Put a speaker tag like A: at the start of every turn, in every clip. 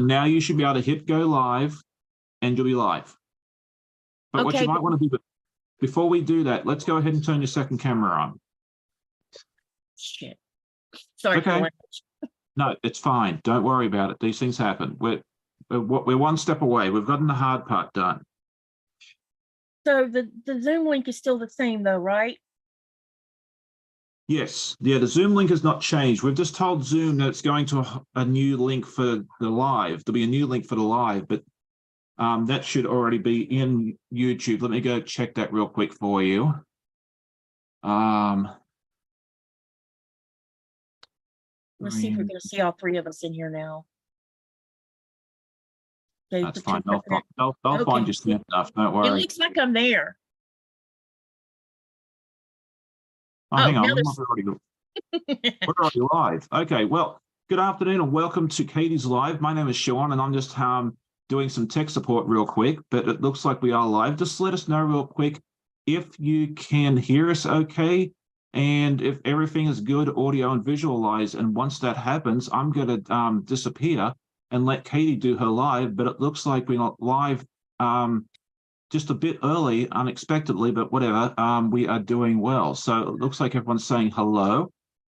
A: Now you should be able to hit go live and you'll be live. But what you might want to do, before we do that, let's go ahead and turn your second camera on.
B: Shit. Sorry.
A: Okay. No, it's fine. Don't worry about it. These things happen. We're one step away. We've gotten the hard part done.
B: So the Zoom link is still the same though, right?
A: Yes. Yeah, the Zoom link has not changed. We've just told Zoom that it's going to a new link for the live. There'll be a new link for the live, but that should already be in YouTube. Let me go check that real quick for you.
B: Let's see if we're going to see all three of us in here now. Okay,
A: that's fine. They'll find you soon enough. Don't worry.
B: It looks like I'm there.
A: Oh, hang on. We're already live. Okay. Well, good afternoon and welcome to Katie's Live. My name is Sean and I'm just doing some tech support real quick, but it looks like we are live. Just let us know real quick if you can hear us okay. And if everything is good, audio and visualize, and once that happens, I'm going to disappear and let Katie do her live, but it looks like we're not live just a bit early, unexpectedly, but whatever, we are doing well. So it looks like everyone's saying hello,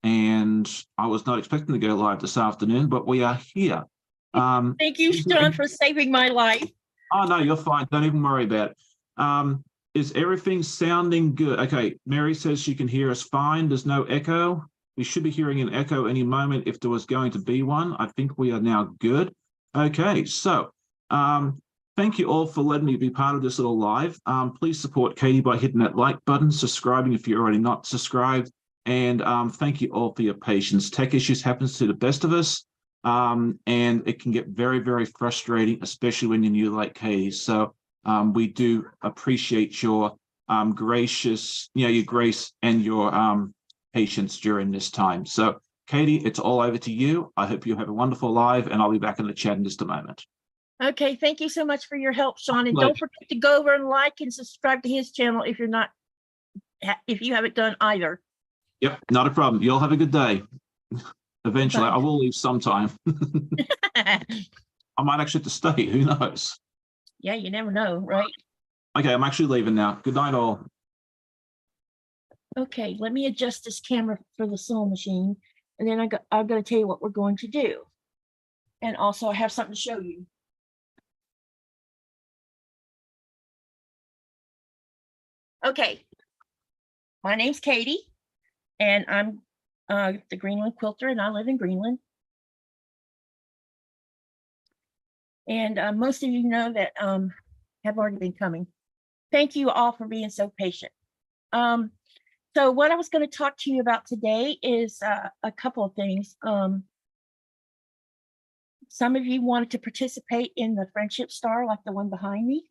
A: and I was not expecting to go live this afternoon, but we are here.
B: Thank you, Sean, for saving my life.
A: Oh, no, you're fine. Don't even worry about it. Is everything sounding good? Okay, Mary says she can hear us fine. There's no echo. We should be hearing an echo any moment if there was going to be one. I think we are now good. Okay, so thank you all for letting me be part of this little live. Please support Katie by hitting that like button, subscribing if you're already not subscribed, and thank you all for your patience. Tech issues happens to the best of us, and it can get very, very frustrating, especially when you're new like Katie. So we do appreciate your gracious, your grace and your patience during this time. So, Katie, it's all over to you. I hope you have a wonderful live, and I'll be back in the chat in just a moment.
B: Okay, thank you so much for your help, Sean. And don't forget to go over and like and subscribe to his channel if you haven't done either.
A: Yep, not a problem. You'll have a good day. Eventually, I will leave sometime. I might actually have to stay. Who knows?
B: Yeah, you never know, right?
A: Okay, I'm actually leaving now. Good night, all.
B: Okay, let me adjust this camera for the sewing machine, and then I'm going to tell you what we're going to do. And also, I have something to show you. Okay, my name's Katie, and I'm the Greenland Quilter, and I live in Greenland. And most of you know that have already been coming. Thank you all for being so patient. So what I was going to talk to you about today is a couple of things. Some of you wanted to participate in the friendship star, like the one behind me.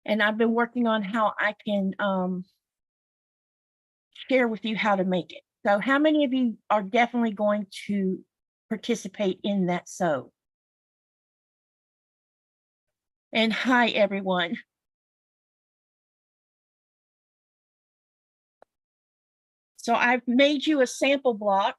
B: And I've been working on how I can share with you how to make it. So how many of you are definitely going to participate in that sew? And hi, everyone. So I've made you a sample block.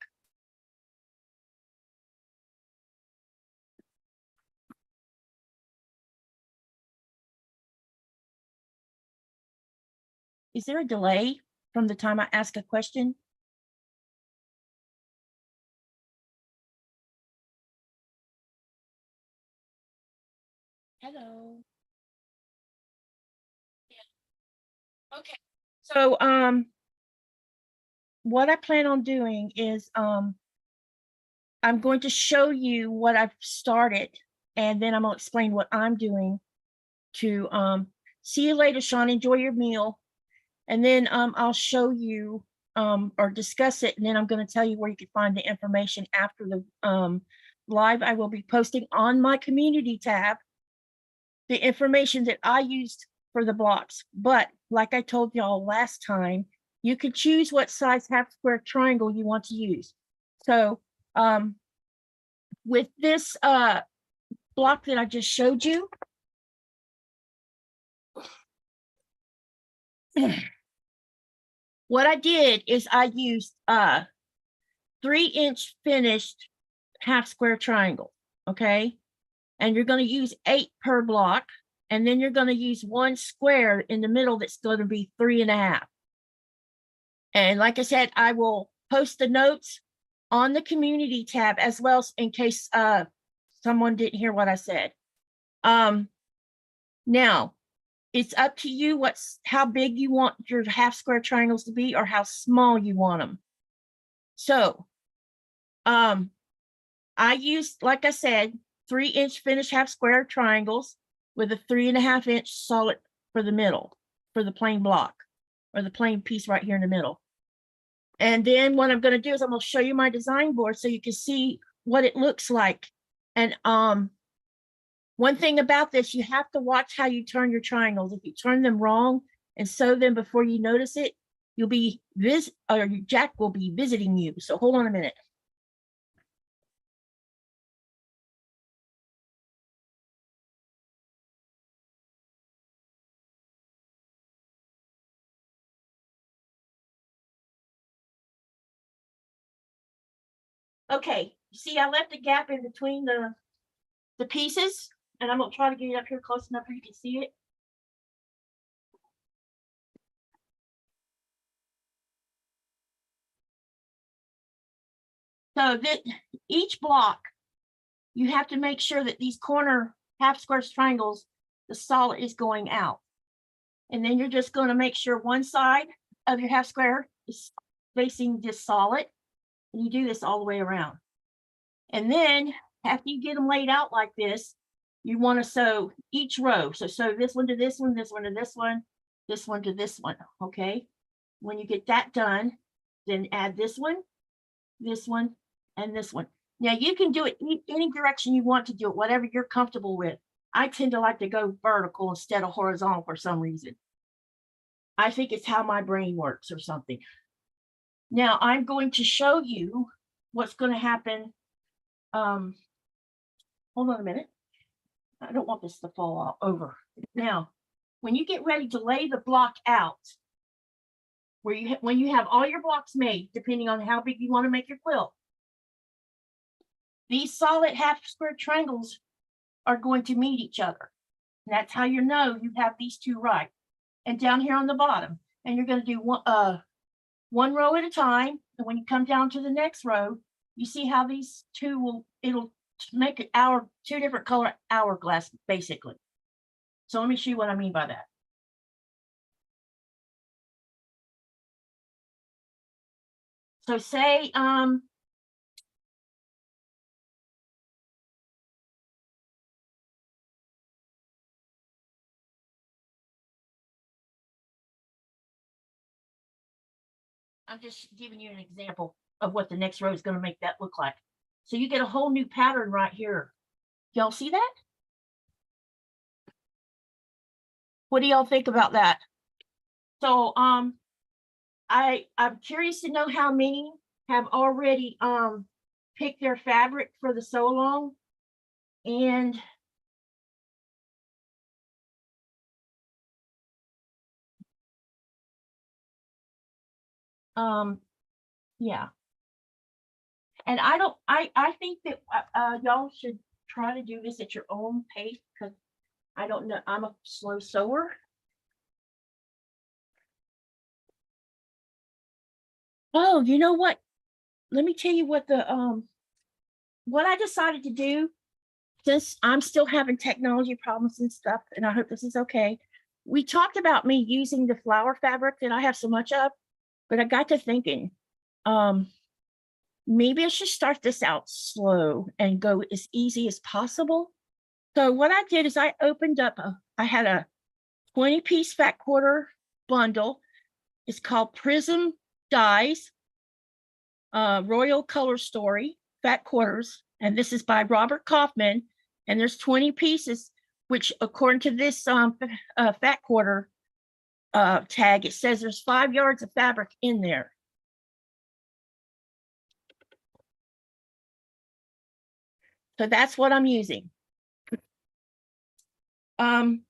B: Is there a delay from the time I ask a question? Hello. Yeah. Okay. So what I plan on doing is I'm going to show you what I've started, and then I'm going to explain what I'm doing to see you later, Sean. Enjoy your meal. And then I'll show you or discuss it, and then I'm going to tell you where you can find the information after the live. I will be posting on my community tab the information that I used for the blocks. But like I told y'all last time, you can choose what size half square triangle you want to use. So with this block that I just showed you, what I did is I used 3-inch finished half square triangle. Okay, and you're going to use 8 per block. And then you're going to use 1 square in the middle that's going to be 3.5. And like I said, I will post the notes on the community tab as well, in case someone didn't hear what I said. Now, it's up to you how big you want your half square triangles to be or how small you want them. So I used, like I said, 3-inch finished half square triangles with a 3.5-inch solid for the middle, for the plain block or the plain piece right here in the middle. And then what I'm going to do is I'm going to show you my design board so you can see what it looks like. And one thing about this, you have to watch how you turn your triangles. If you turn them wrong and sew them before you notice it, you'll be Jack will be visiting you. So hold on a minute. Okay, you see I left a gap in between the pieces, and I'm gonna try to get it up here close enough where you can see it. So that each block, you have to make sure that these corner half square triangles, the solid is going out. And then you're just going to make sure one side of your half square is facing this solid. And you do this all the way around. And then after you get them laid out like this, you want to sew each row. So sew this one to this one, this one to this one, this one to this one. Okay. When you get that done, then add this one, and this one. Now you can do it any direction you want to do it, whatever you're comfortable with. I tend to like to go vertical instead of horizontal for some reason. I think it's how my brain works or something. Now I'm going to show you what's going to happen. Hold on a minute. I don't want this to fall over. Now, when you get ready to lay the block out, when you have all your blocks made, depending on how big you want to make your quilt, these solid half square triangles are going to meet each other. And that's how you know you have these two right. And down here on the bottom, and you're going to do one row at a time. And when you come down to the next row, you see how these two it'll make it two different color hourglass, basically. So let me show you what I mean by that. So say, I'm just giving you an example of what the next row is going to make that look like. So you get a whole new pattern right here. Y'all see that? What do y'all think about that? So I'm curious to know how many have already picked their fabric for the sew along. And yeah. And I think that y'all should try to do this at your own pace, because I don't know, I'm a slow sewer. Oh, you know what? Let me tell you what what I decided to do, since I'm still having technology problems and stuff, and I hope this is okay. We talked about me using the flower fabric that I have so much of, but I got to thinking, maybe I should start this out slow and go as easy as possible. So what I did is I opened up, I had a 20-piece fat quarter bundle. It's called Prism Dies, Royal Color Story, Fat Quarters. And this is by Robert Kaufman. And there's 20 pieces, which according to this fat quarter tag, it says there's 5 yards of fabric in there. So that's what I'm using. I'm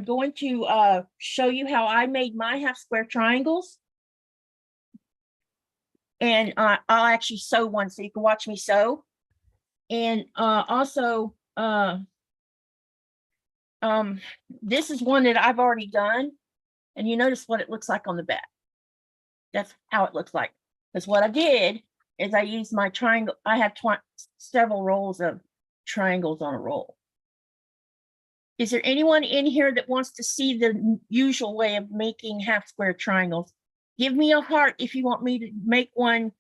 B: going to show you how I made my half square triangles. And I'll actually sew one so you can watch me sew. And also, this is one that I've already done. And you notice what it looks like on the back. That's how it looks like. Because what I did is I used my triangle. I have several rolls of triangles on a roll. Is there anyone in here that wants to see the usual way of making half square triangles? Give me a heart if you want me to make one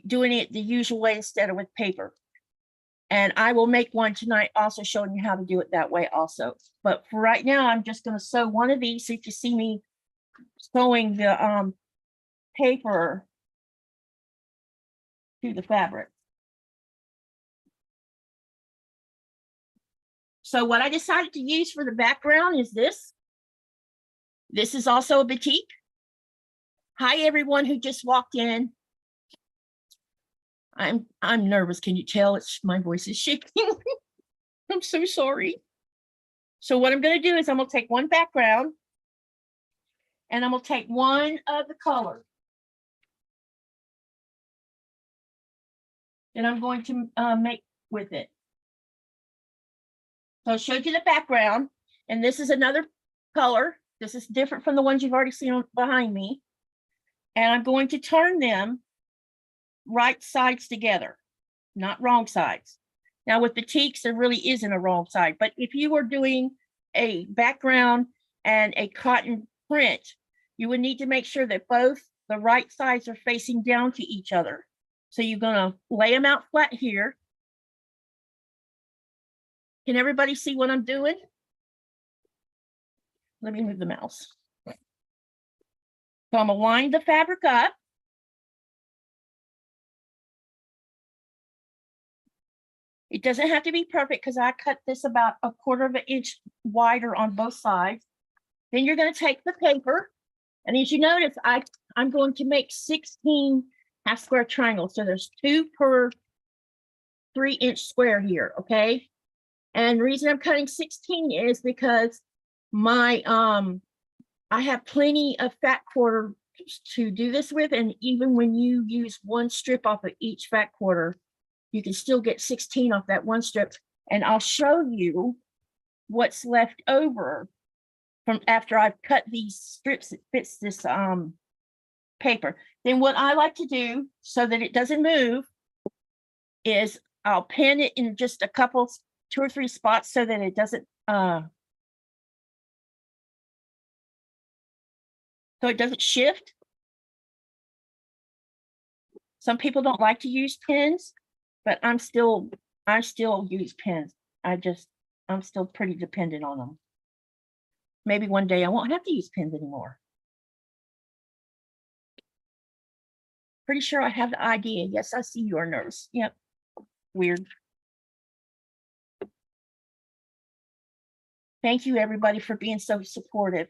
B: doing it the usual way instead of with paper. And I will make one tonight also showing you how to do it that way also. But for right now, I'm just going to sew one of these so you can see me sewing the paper to the fabric. So what I decided to use for the background is this. This is also a batik. Hi, everyone who just walked in. I'm nervous. Can you tell? My voice is shaking. I'm so sorry. So what I'm going to do is I'm going to take one background and I'm going to take one of the colors. And I'm going to make with it. So I showed you the background, and this is another color. This is different from the ones you've already seen behind me. And I'm going to turn them right sides together, not wrong sides. Now with batiks, there really isn't a wrong side, but if you were doing a background and a cotton print, you would need to make sure that both the right sides are facing down to each other. So you're gonna lay them out flat here. Can everybody see what I'm doing? Let me move the mouse. So I'm gonna line the fabric up. It doesn't have to be perfect because I cut this about 1/4 of an inch wider on both sides. Then you're going to take the paper, and as you notice, I'm going to make 16 half square triangles. So there's 2 per 3-inch square here, okay? And the reason I'm cutting 16 is because my I have plenty of fat quarter to do this with, and even when you use one strip off of each fat quarter, you can still get 16 off that one strip. And I'll show you what's left over from after I've cut these strips that fits this paper. Then what I like to do so that it doesn't move is I'll pin it in just a couple, 2 or 3 spots so that it doesn't shift. Some people don't like to use pins, but I still use pins. I'm still pretty dependent on them. Maybe one day I won't have to use pins anymore. Pretty sure I have the idea. Yes, I see you are nervous. Yep. Weird. Thank you, everybody, for being so supportive.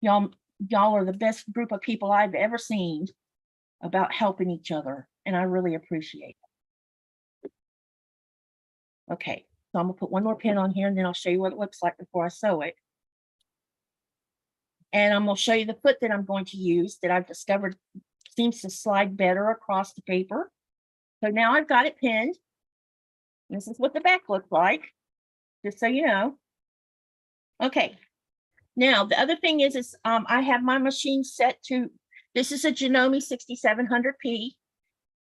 B: Y'all are the best group of people I've ever seen about helping each other, and I really appreciate it. Okay, so I'm gonna put one more pin on here, and then I'll show you what it looks like before I sew it. And I'm gonna show you the foot that I'm going to use that I've discovered seems to slide better across the paper. So now I've got it pinned. This is what the back looks like, just so you know. Okay, now the other thing is I have my machine set to, this is a Janome 6700P,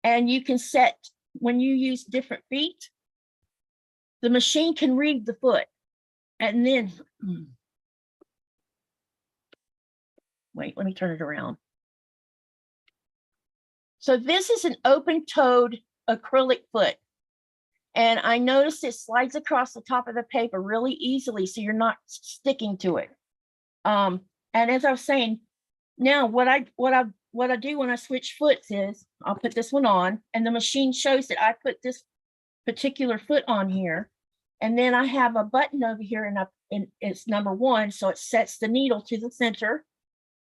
B: and you can set, when you use different feet, the machine can read the foot. And then, wait, let me turn it around. So this is an open-toed acrylic foot. And I noticed it slides across the top of the paper really easily, so you're not sticking to it. And as I was saying, now what I do when I switch foots is I'll put this one on, and the machine shows that I put this particular foot on here, and then I have a button over here, and it's number 1, so it sets the needle to the center.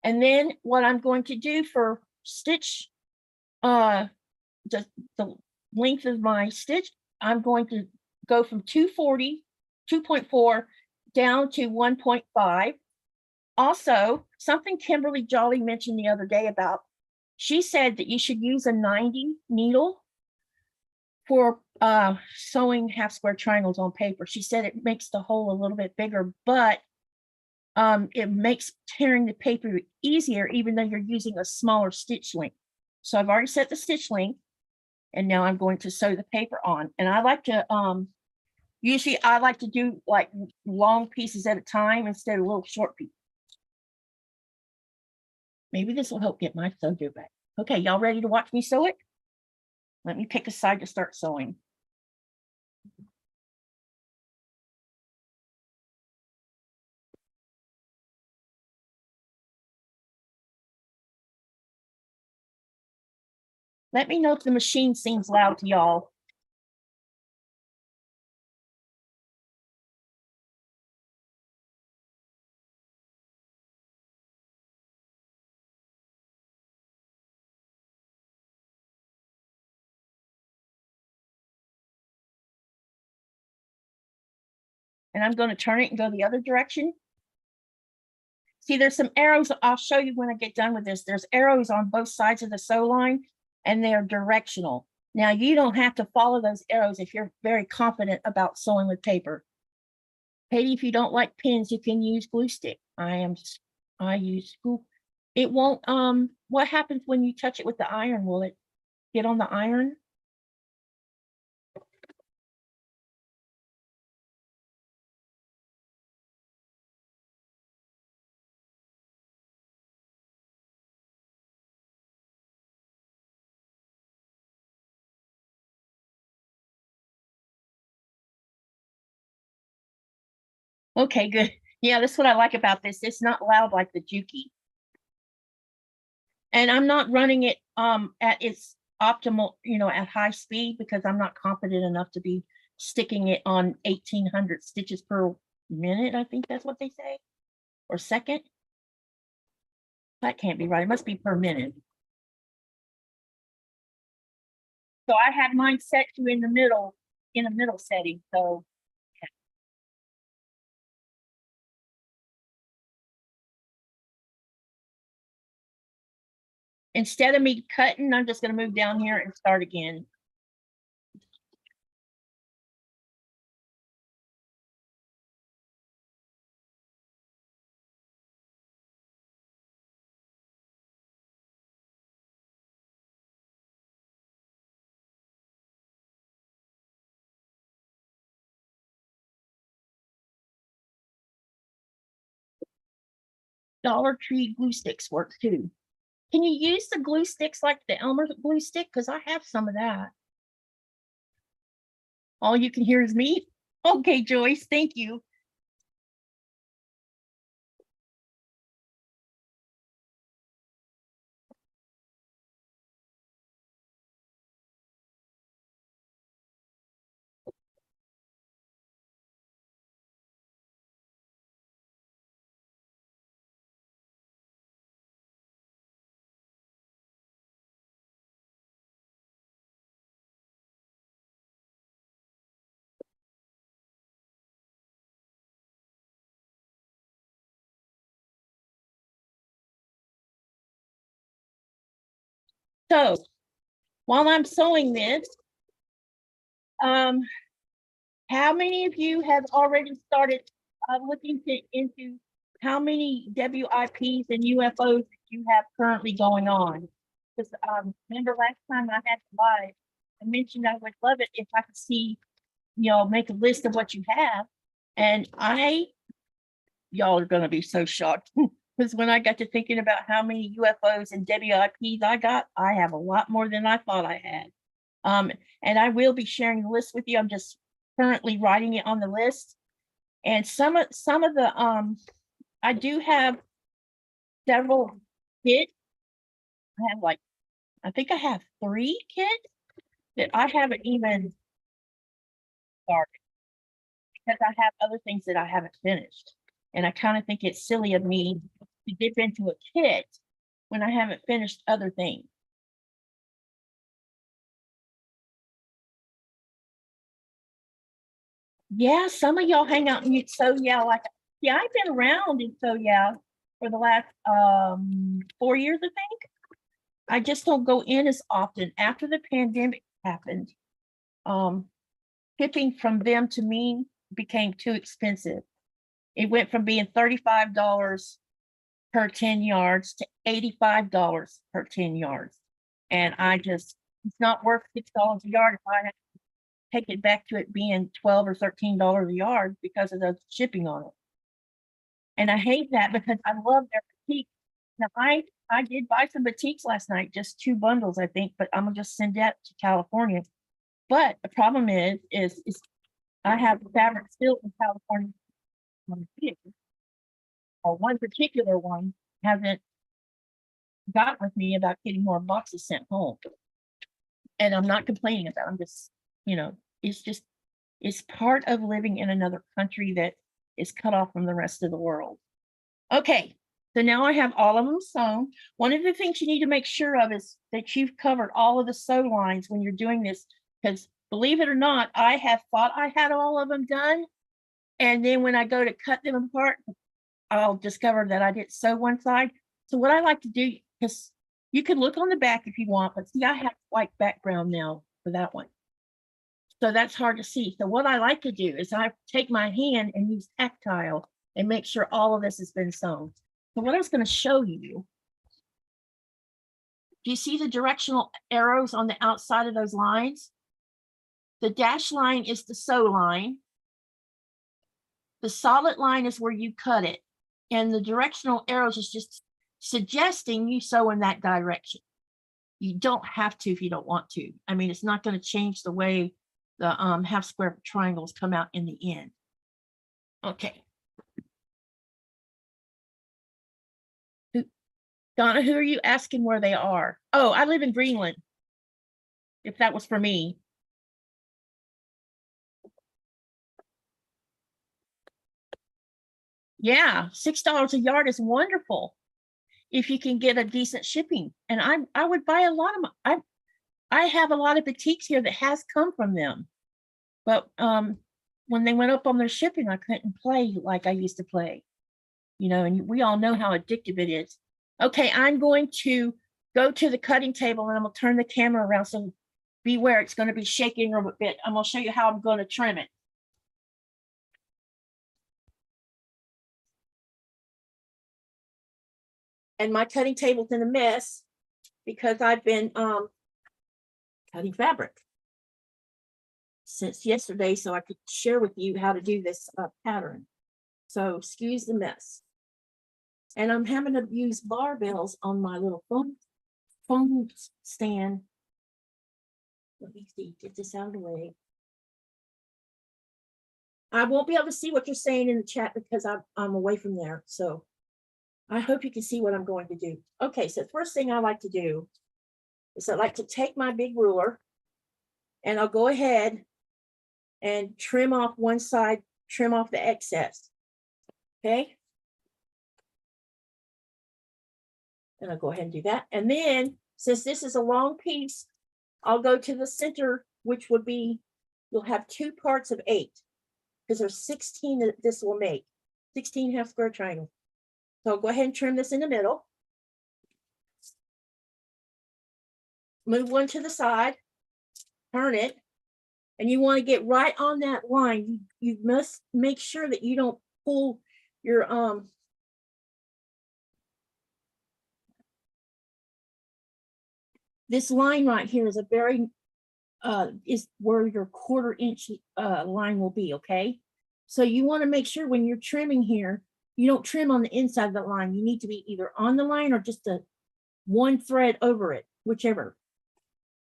B: And then what I'm going to do for stitch, the length of my stitch, I'm going to go from 2.4 down to 1.5. Also, something Kimberly Jolly mentioned the other day about, she said that you should use a 90 needle for sewing half square triangles on paper. She said it makes the hole a little bit bigger, but it makes tearing the paper easier, even though you're using a smaller stitch length. So I've already set the stitch length, and now I'm going to sew the paper on. And I like to, usually I like to do like long pieces at a time instead of little short pieces. Maybe this will help get my sew do back. Okay, y'all ready to watch me sew it? Let me pick a side to start sewing. Let me know if the machine seems loud to y'all. And I'm going to turn it and go the other direction. See, there's some arrows. I'll show you when I get done with this. There's arrows on both sides of the sew line, and they're directional. Now, you don't have to follow those arrows if you're very confident about sewing with paper. Katie, if you don't like pins, you can use glue stick. I use glue. It won't, what happens when you touch it with the iron? Will it get on the iron? Okay, good. Yeah, that's what I like about this. It's not loud like the Juki. And I'm not running it at its optimal, at high speed, because I'm not confident enough to be sticking it on 1800 stitches per minute. I think that's what they say, or second. That can't be right. It must be per minute. So I have mine set to in the middle setting. So instead of me cutting, I'm just going to move down here and start again. Dollar Tree glue sticks work too. Can you use the glue sticks like the Elmer glue stick? Because I have some of that. All you can hear is me. Okay, Joyce, thank you. So while I'm sewing this, how many of you have already started looking into how many WIPs and UFOs that you have currently going on? Because remember last time I had to live, I mentioned I would love it if I could see, make a list of what you have. And y'all are going to be so shocked. Because when I got to thinking about how many UFOs and WIPs I got, I have a lot more than I thought I had. And I will be sharing the list with you. I'm just currently writing it on the list. And some of the I do have several kits. I think I have 3 kits that I haven't even started because I have other things that I haven't finished. And I kind of think it's silly of me to dip into a kit when I haven't finished other things. Yeah, some of y'all hang out in So Yeah, yeah, I've been around in So Yeah for the last 4 years, I think. I just don't go in as often. After the pandemic happened, shipping from them to me became too expensive. It went from being $35 per 10 yards to $85 per 10 yards. And it's not worth $6 a yard if I have to take it back to it being $12 or $13 a yard because of the shipping on it. And I hate that because I love their boutique. Now I did buy some batiks last night, just 2 bundles, I think, but I'm gonna just send that to California. But the problem is I have the fabric still in California. Or one particular one hasn't got with me about getting more boxes sent home. And I'm not complaining about it. I'm just, it's part of living in another country that is cut off from the rest of the world. Okay, so now I have all of them sewn. One of the things you need to make sure of is that you've covered all of the sew lines when you're doing this, because believe it or not, I have thought I had all of them done. And then when I go to cut them apart, I'll discover that I didn't sew one side. So what I like to do, because you can look on the back if you want, but see, I have white background now for that one. So that's hard to see. So what I like to do is I take my hand and use tactile and make sure all of this has been sewn. So what I was going to show you, do you see the directional arrows on the outside of those lines? The dashed line is the sew line. The solid line is where you cut it. And the directional arrows is just suggesting you sew in that direction. You don't have to if you don't want to. I mean, it's not going to change the way the half square triangles come out in the end. Okay. Donna, who are you asking where they are? Oh, I live in Greenland. If that was for me. Yeah, $6 a yard is wonderful if you can get a decent shipping. And I would buy a lot of them. I have a lot of boutiques here that has come from them. But when they went up on their shipping, I couldn't play like I used to play. And we all know how addictive it is. Okay, I'm going to go to the cutting table and I'm gonna turn the camera around, so beware, it's gonna be shaking a bit. I'm gonna show you how I'm gonna trim it. And my cutting table's in a mess because I've been cutting fabric since yesterday, so I could share with you how to do this pattern. So excuse the mess. And I'm having to use barbells on my little phone stand. Let me see, get this out of the way. I won't be able to see what you're saying in the chat because I'm away from there. So I hope you can see what I'm going to do. Okay, so the first thing I like to do is I like to take my big ruler and I'll go ahead and trim off one side, trim off the excess. Okay. And I'll go ahead and do that. And then, since this is a long piece, I'll go to the center, which would be, you'll have 2 parts of 8, because there's 16 that this will make, 16 half square triangles. So I'll go ahead and trim this in the middle. Move one to the side, turn it, and you want to get right on that line. You must make sure that you don't pull your this line right here is a very is where your 1/4 inch line will be. Okay, so you want to make sure when you're trimming here, you don't trim on the inside of the line. You need to be either on the line or just one thread over it, whichever.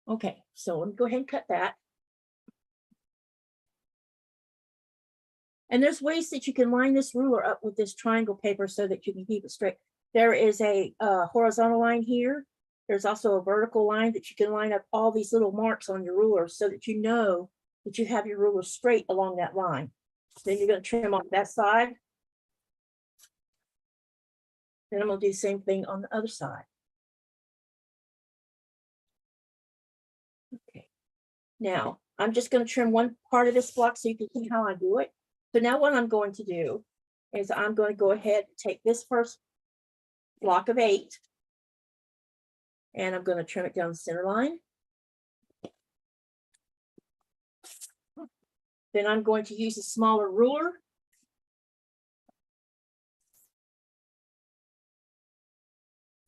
B: Okay, so let me go ahead and cut that. And there's ways that you can line this ruler up with this triangle paper so that you can keep it straight. There is a horizontal line here. There's also a vertical line that you can line up all these little marks on your ruler so that you know that you have your ruler straight along that line. Then you're going to trim off that side. Then I'm going to do the same thing on the other side. Okay. Now, I'm just going to trim one part of this block so you can see how I do it. So now what I'm going to do is I'm going to go ahead and take this first block of 8 and I'm going to trim it down the center line. then I'm going to use a smaller ruler.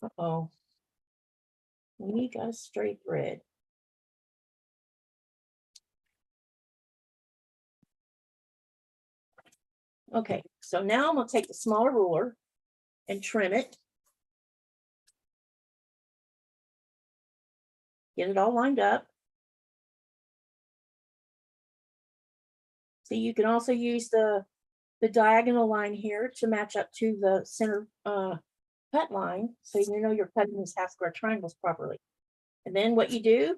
B: Uh-oh. We got a straight thread. Okay, so now I'm going to take the smaller ruler and trim it. Get it all lined up. So you can also use the diagonal line here to match up to the center cut line, so you know you're cutting these half square triangles properly. And then what you do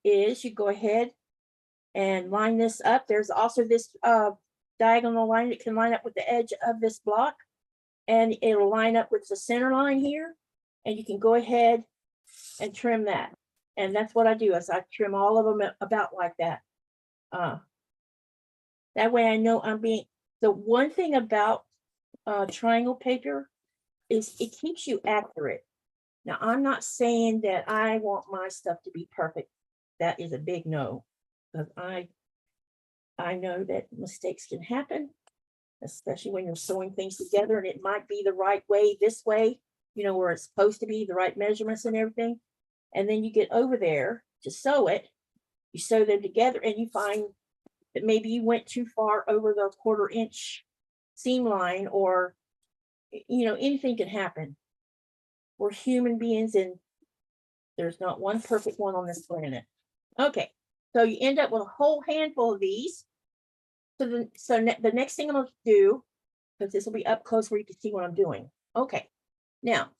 B: is you go ahead and line this up. There's also this diagonal line that can line up with the edge of this block, and it'll line up with the center line here, and you can go ahead and trim that. And that's what I do, is I trim all of them about like that. That way I know I'm being, the one thing about triangle paper is it keeps you accurate. Now, I'm not saying that I want my stuff to be perfect. That is a big no, because I know that mistakes can happen, especially when you're sewing things together and it might be the right way, this way, you know, where it's supposed to be, the right measurements and everything. And then you get over there to sew it, you sew them together and you find that maybe you went too far over the 1/4 inch seam line, or, you know, anything can happen. We're human beings and there's not one perfect one on this planet. Okay, so you end up with a whole handful of these. So the next thing I'm going to do, because this will be up close where you can see what I'm doing. Okay, now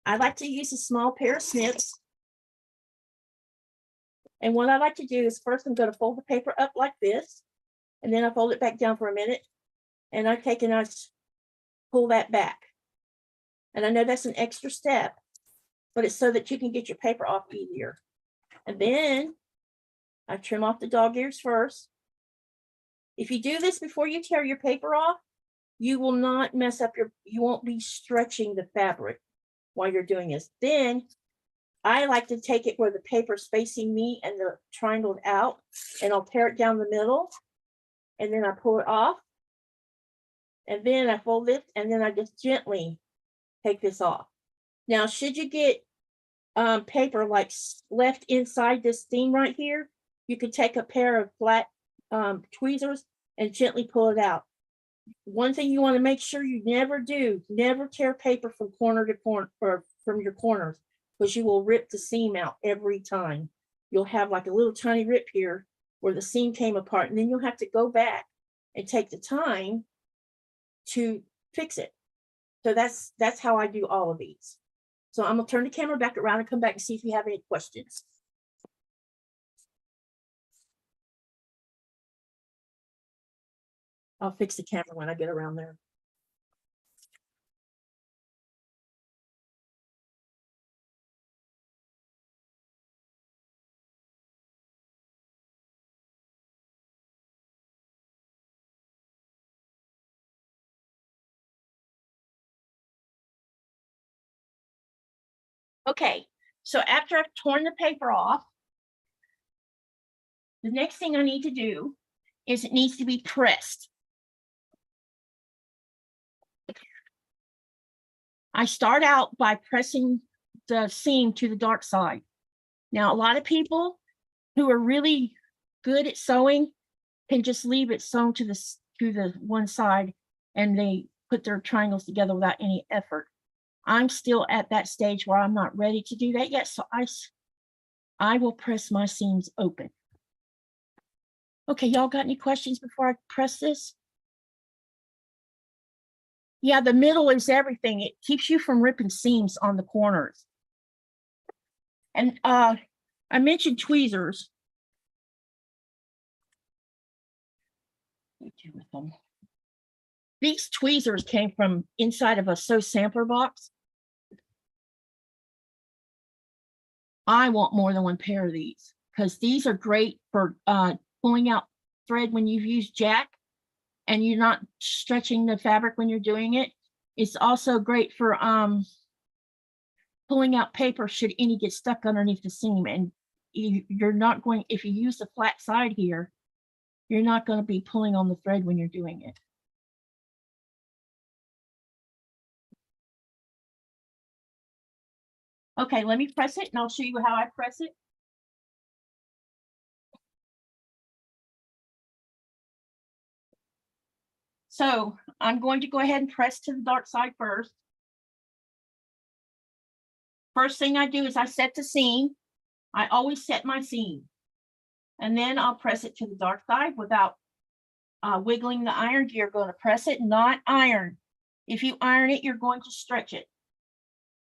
B: I like to use a small pair of snips. And what I like to do is first I'm going to fold the paper up like this, and then I fold it back down for a minute, and I take and I pull that back. And I know that's an extra step, but it's so that you can get your paper off easier. And then I trim off the dog ears first. If you do this before you tear your paper off, you will not mess up you won't be stretching the fabric while you're doing this. Then I like to take it where the paper's facing me and the triangled out, and I'll tear it down the middle, and then I pull it off, and then I fold it, and then I just gently take this off. Now, should you get paper like left inside this seam right here, you could take a pair of flat tweezers and gently pull it out. One thing you want to make sure you never do, never tear paper from corner to corner, or from your corners, because you will rip the seam out every time. You'll have like a little tiny rip here where the seam came apart, and then you'll have to go back and take the time to fix it. So that's how I do all of these. So I'm gonna turn the camera back around and come back and see if you have any questions. I'll fix the camera when I get around there. Okay, so after I've torn the paper off, the next thing I need to do is it needs to be pressed. I start out by pressing the seam to the dark side. Now, a lot of people who are really good at sewing can just leave it sewn to the one side, and they put their triangles together without any effort. I'm still at that stage where I'm not ready to do that yet, so I will press my seams open. Okay, y'all got any questions before I press this? Yeah, the middle is everything. It keeps you from ripping seams on the corners. And I mentioned tweezers. What do with them? These tweezers came from inside of a sew sampler box. I want more than one pair of these, because these are great for pulling out thread when you've used jack and you're not stretching the fabric when you're doing it. It's also great for pulling out paper should any get stuck underneath the seam. And you're not going, if you use the flat side here, you're not going to be pulling on the thread when you're doing it. Okay, let me press it and I'll show you how I press it. So I'm going to go ahead and press to the dark side first. First thing I do is I set the seam. I always set my seam. And then I'll press it to the dark side without wiggling the iron. You're going to press it, not iron. If you iron it, you're going to stretch it.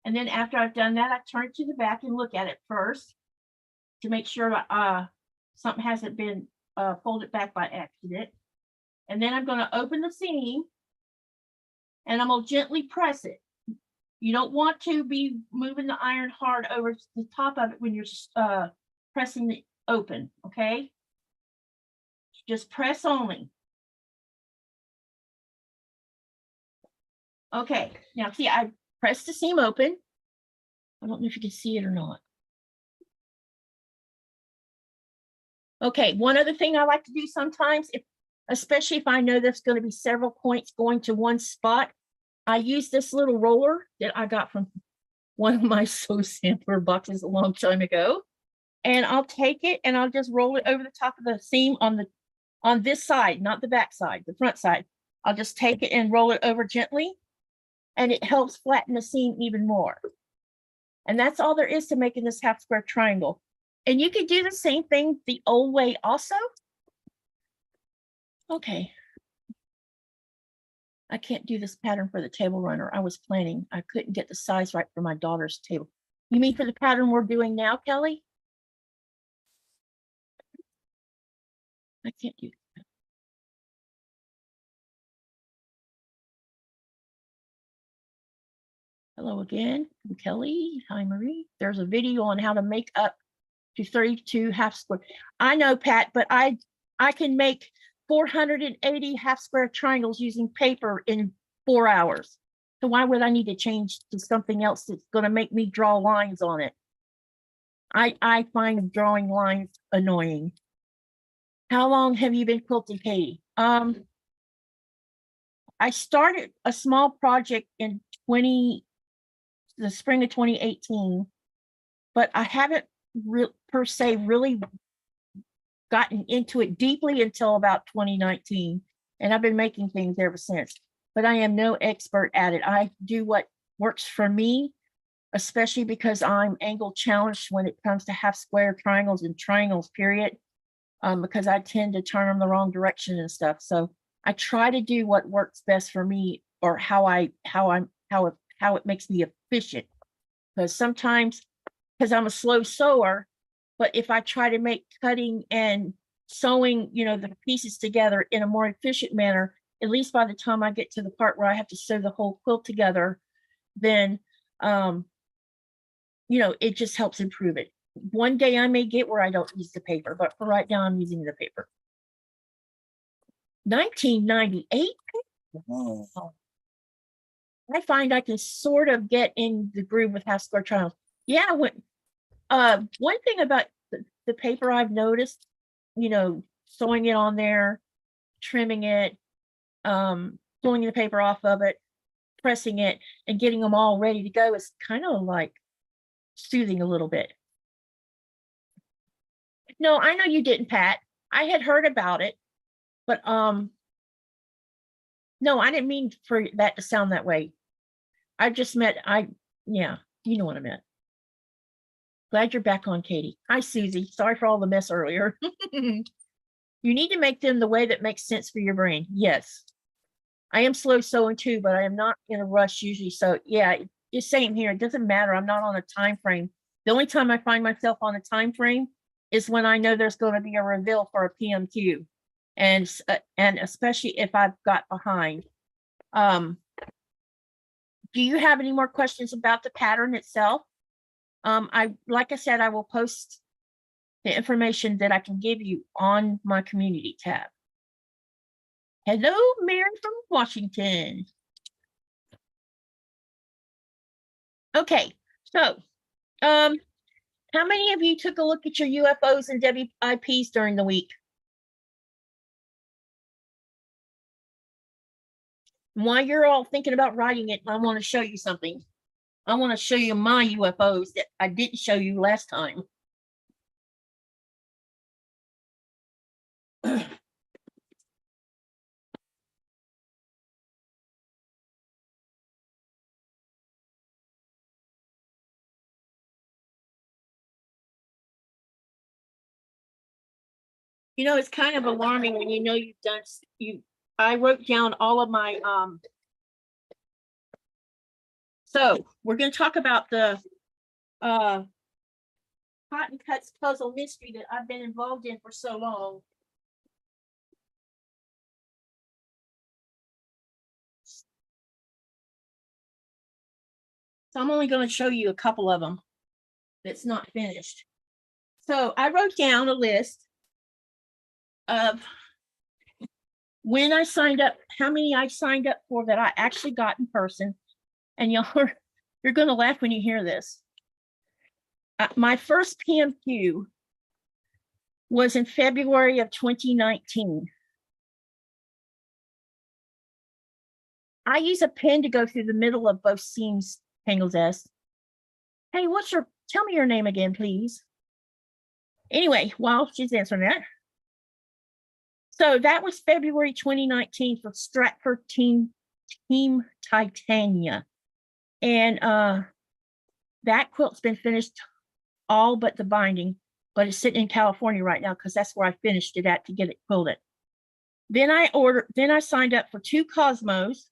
B: And then after I've done that, I turn it to the back and look at it first to make sure something hasn't been folded back by accident. And then I'm going to open the seam and I'm going to gently press it. You don't want to be moving the iron hard over the top of it when you're pressing it open, okay? Just press only. Okay, now see, I pressed the seam open. I don't know if you can see it or not. Okay, one other thing I like to do sometimes, especially if I know there's going to be several points going to one spot, I use this little roller that I got from one of my sew sampler boxes a long time ago. And I'll take it and I'll just roll it over the top of the seam on this side, not the back side, the front side. I'll just take it and roll it over gently, and it helps flatten the seam even more. And that's all there is to making this half square triangle. And you can do the same thing the old way also. Okay. I can't do this pattern for the table runner. I was planning. I couldn't get the size right for my daughter's table. You mean for the pattern we're doing now, Kelly? I can't do that. Hello again, I'm Kelly. Hi, Marie. There's a video on how to make up to 32 half square. I know, Pat, but I can make 480 half square triangles using paper in 4 hours. So why would I need to change to something else that's going to make me draw lines on it? I find drawing lines annoying. How long have you been quilting, Katie? I started a small project in the spring of 2018, but I haven't per se really gotten into it deeply until about 2019, and I've been making things ever since. But I am no expert at it. I do what works for me, especially because I'm angle challenged when it comes to half square triangles and triangles, period, because I tend to turn them the wrong direction and stuff. So I try to do what works best for me, or how it makes me efficient. Because sometimes, because I'm a slow sewer, but if I try to make cutting and sewing, the pieces together in a more efficient manner, at least by the time I get to the part where I have to sew the whole quilt together, then, it just helps improve it. One day I may get where I don't use the paper, but for right now I'm using the paper. 1998. Oh. I find I can sort of get in the groove with half square triangles. Yeah, one thing about the paper I've noticed, sewing it on there, trimming it, pulling the paper off of it, pressing it, and getting them all ready to go is kind of like soothing a little bit. No, I know you didn't, Pat. I had heard about it, but no, I didn't mean for that to sound that way. I just meant yeah, you know what I meant. Glad you're back on, Katie. Hi, Susie. Sorry for all the mess earlier. You need to make them the way that makes sense for your brain. Yes. I am slow sewing too, but I am not in a rush usually. So yeah, it's same here. It doesn't matter. I'm not on a time frame. The only time I find myself on a time frame is when I know there's going to be a reveal for a PMQ. And especially if I've got behind. Do you have any more questions about the pattern itself? Like I said, I will post the information that I can give you on my community tab. Hello, Mary from Washington. Okay, so how many of you took a look at your UFOs and WIPs during the week? While you're all thinking about writing it, I want to show you something. I want to show you my UFOs that I didn't show you last time. You know, it's kind of alarming when you know you've done, I wrote down all of my, so we're going to talk about the cotton cuts puzzle mystery that I've been involved in for so long. So I'm only going to show you a couple of them that's not finished. So I wrote down a list of when I signed up, how many I signed up for that I actually got in person. And you're going to laugh when you hear this. My first PMQ was in February of 2019. I use a pen to go through the middle of both seams, Tangles S. Hey, tell me your name again, please. Anyway, while she's answering that. So that was February 2019 for Stratford Team Titania. And that quilt's been finished all but the binding, but it's sitting in California right now because that's where I finished it at to get it quilted. Then I signed up for 2 Cosmos.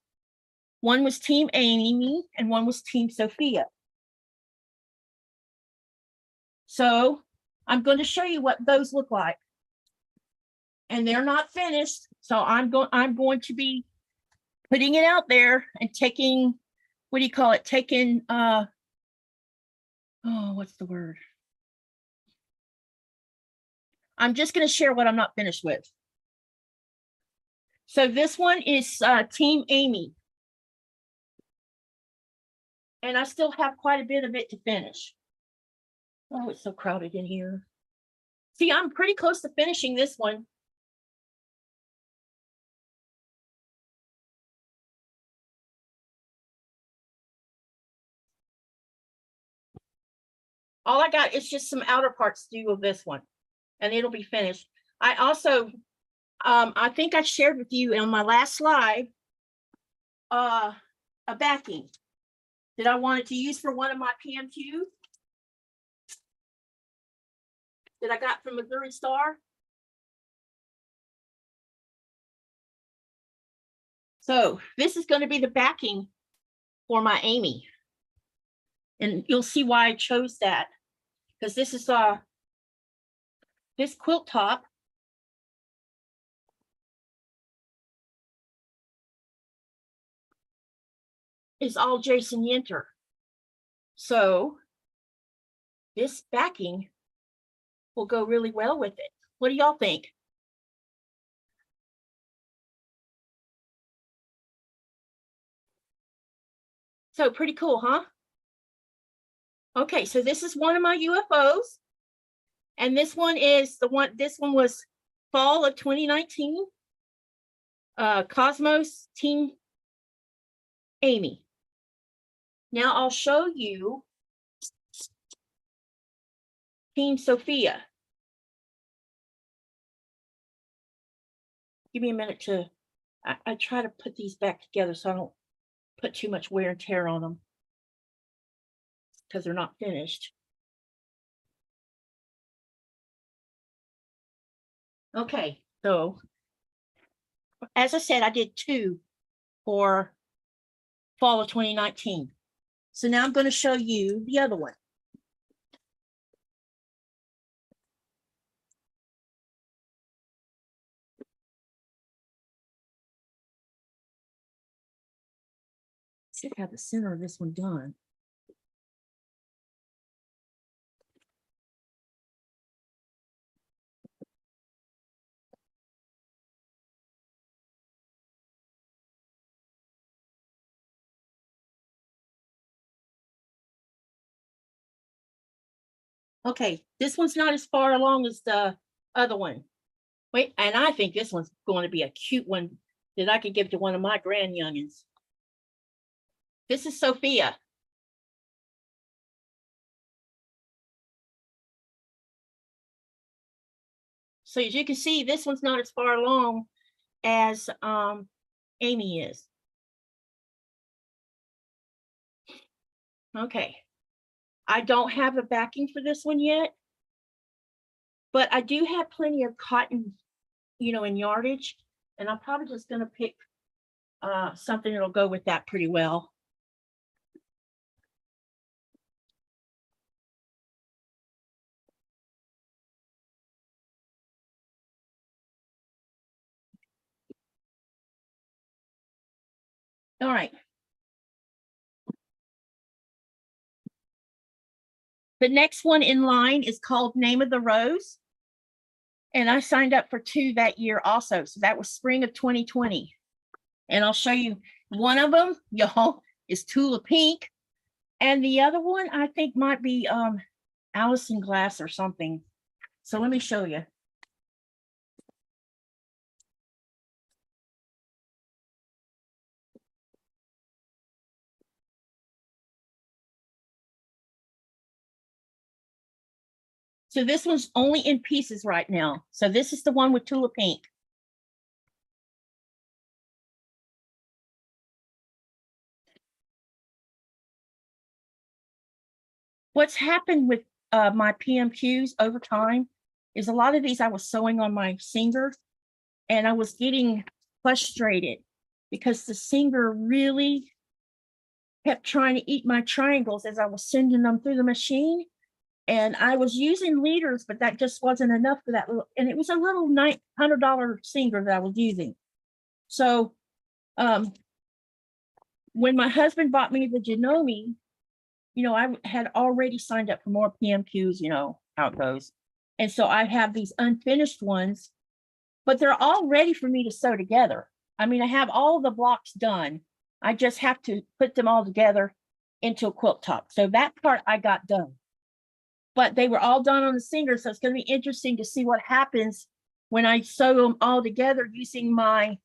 B: One was Team Amy and one was Team Sophia. So I'm going to show you what those look like. And they're not finished. So I'm going to be putting it out there and taking, what do you call it? Taking, what's the word? I'm just going to share what I'm not finished with. So this one is Team Amy. And I still have quite a bit of it to finish. Oh, it's so crowded in here. See, I'm pretty close to finishing this one. All I got is just some outer parts to do of this one, and it'll be finished. I also, I think I shared with you on my last live, a backing that I wanted to use for one of my PMQs that I got from Missouri Star. So this is going to be the backing for my Amy. And you'll see why I chose that. Because this is this quilt top is all Jason Yenter. So this backing will go really well with it. What do y'all think? So pretty cool, huh? Okay, so this is one of my UFOs. And this one is this one was fall of 2019. Cosmos Team Amy. Now I'll show you Team Sophia. Give me a minute to, I try to put these back together so I don't put too much wear and tear on them because they're not finished. Okay, so as I said, I did 2 for fall of 2019. So now I'm going to show you the other one. Should have the center of this one done. Okay, this one's not as far along as the other one. Wait, and I think this one's going to be a cute one that I could give to one of my grand youngins. This is Sophia. So as you can see, this one's not as far along as Amy is. Okay. I don't have a backing for this one yet, but I do have plenty of cotton, you know, in yardage, and I'm probably just going to pick something that'll go with that pretty well. All right. The next one in line is called Name of the Rose. And I signed up for 2 that year also. So that was spring of 2020. And I'll show you one of them, y'all, is Tula Pink. And the other one I think might be Allison Glass or something. So let me show you. So this one's only in pieces right now. So this is the one with Tula Pink. What's happened with my PMQs over time is a lot of these I was sewing on my Singer, and I was getting frustrated because the Singer really kept trying to eat my triangles as I was sending them through the machine. And I was using leaders, but that just wasn't enough for that little, and it was a little $900 Singer that I was using. So when my husband bought me the Janome, you know, I had already signed up for more PMQs, you know how it goes. And so I have these unfinished ones, but they're all ready for me to sew together. I mean, I have all the blocks done. I just have to put them all together into a quilt top. So that part I got done. But they were all done on the Singer, so it's going to be interesting to see what happens when I sew them all together using my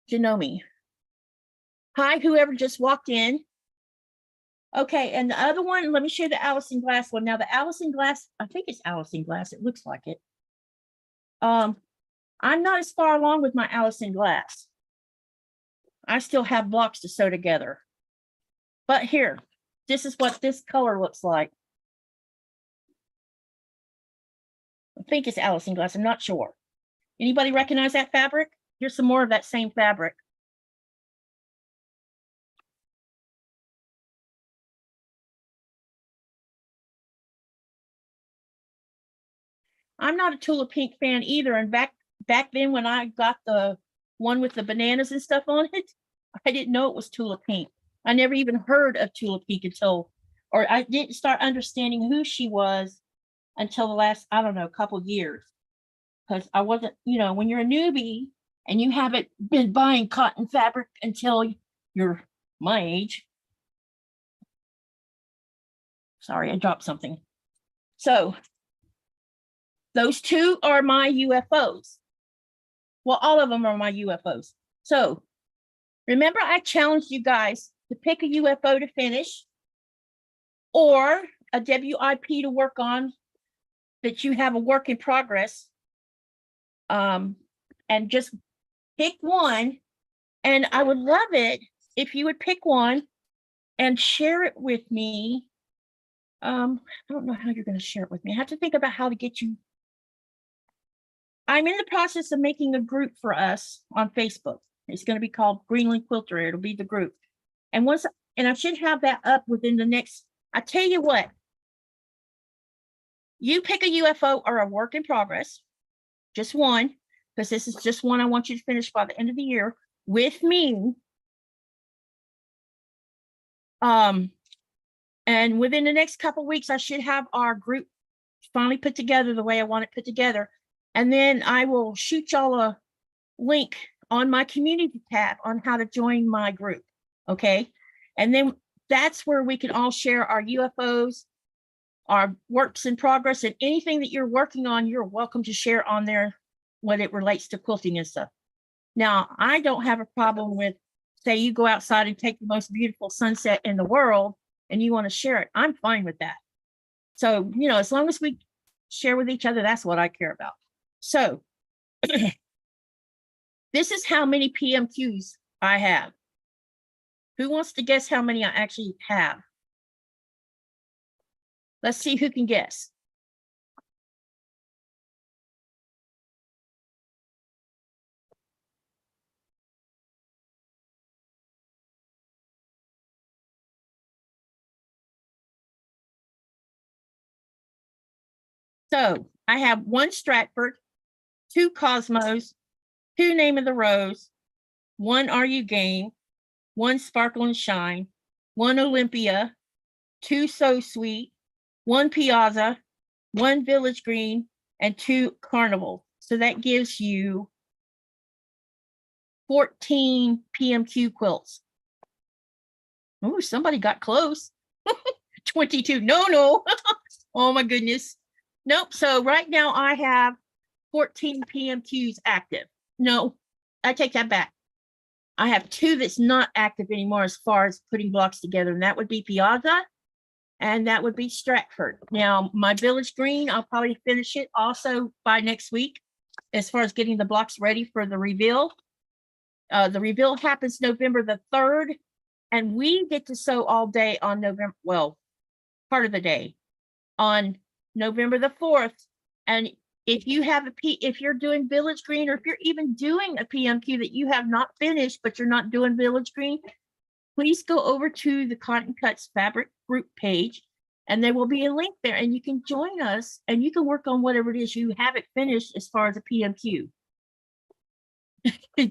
B: Janome. Hi, whoever just walked in. Okay, and the other one, let me show you the Allison Glass one. Now the Allison Glass, I think it's Allison Glass. It looks like it. I'm not as far along with my Allison Glass. I still have blocks to sew together. But here, this is what this color looks like. I think it's Allison Glass. I'm not sure. Anybody recognize that fabric? Here's some more of that same fabric. I'm not a Tula Pink fan either. And back then when I got the one with the bananas and stuff on it, I didn't know it was Tula Pink. I never even heard of Tula Pink until, or I didn't start understanding who she was until the last, I don't know, couple years. Because I wasn't, you know, when you're a newbie and you haven't been buying cotton fabric until you're my age. Sorry, I dropped something. So those 2 are my UFOs. Well, all of them are my UFOs. So remember, I challenged you guys to pick a UFO to finish or a WIP to work on that you have a work in progress. And just pick one. And I would love it if you would pick one and share it with me. I don't know how you're going to share it with me. I have to think about how to get you. I'm in the process of making a group for us on Facebook. It's going to be called Greenland Quilter. It'll be the group. And I should have that up within the next, I tell you what, you pick a UFO or a work in progress, just one, because this is just one I want you to finish by the end of the year with me. And within the next couple of weeks, I should have our group finally put together the way I want it put together. And then I will shoot y'all a link on my community tab on how to join my group. Okay. And then that's where we can all share our UFOs, our works in progress, and anything that you're working on, you're welcome to share on there when it relates to quilting and stuff. Now, I don't have a problem with, say you go outside and take the most beautiful sunset in the world and you want to share it. I'm fine with that. So, you know, as long as we share with each other, that's what I care about. So this is how many PMQs I have. Who wants to guess how many I actually have? Let's see who can guess. So I have one Stratford, two Cosmos, two Name of the Rose, one Are You Game, one Sparkle and Shine, one Olympia, two So Sweet, one Piazza, one Village Green, and two Carnival. So that gives you 14 PMQ quilts. Oh, somebody got close. 22. No. Oh my goodness. Nope. So right now I have 14 PMQs active. No, I take that back. I have two that's not active anymore as far as putting blocks together, and that would be Piazza and that would be Stratford. Now, my Village Green, I'll probably finish it also by next week as far as getting the blocks ready for the reveal. The reveal happens November the 3rd, and we get to sew all day on November, well, part of the day on November the 4th. And if you have if you're doing Village Green, or if you're even doing a PMQ that you have not finished, but you're not doing Village Green, please go over to the Cotton Cuts Fabric group page, and there will be a link there, and you can join us and you can work on whatever it is you haven't finished as far as a PMQ.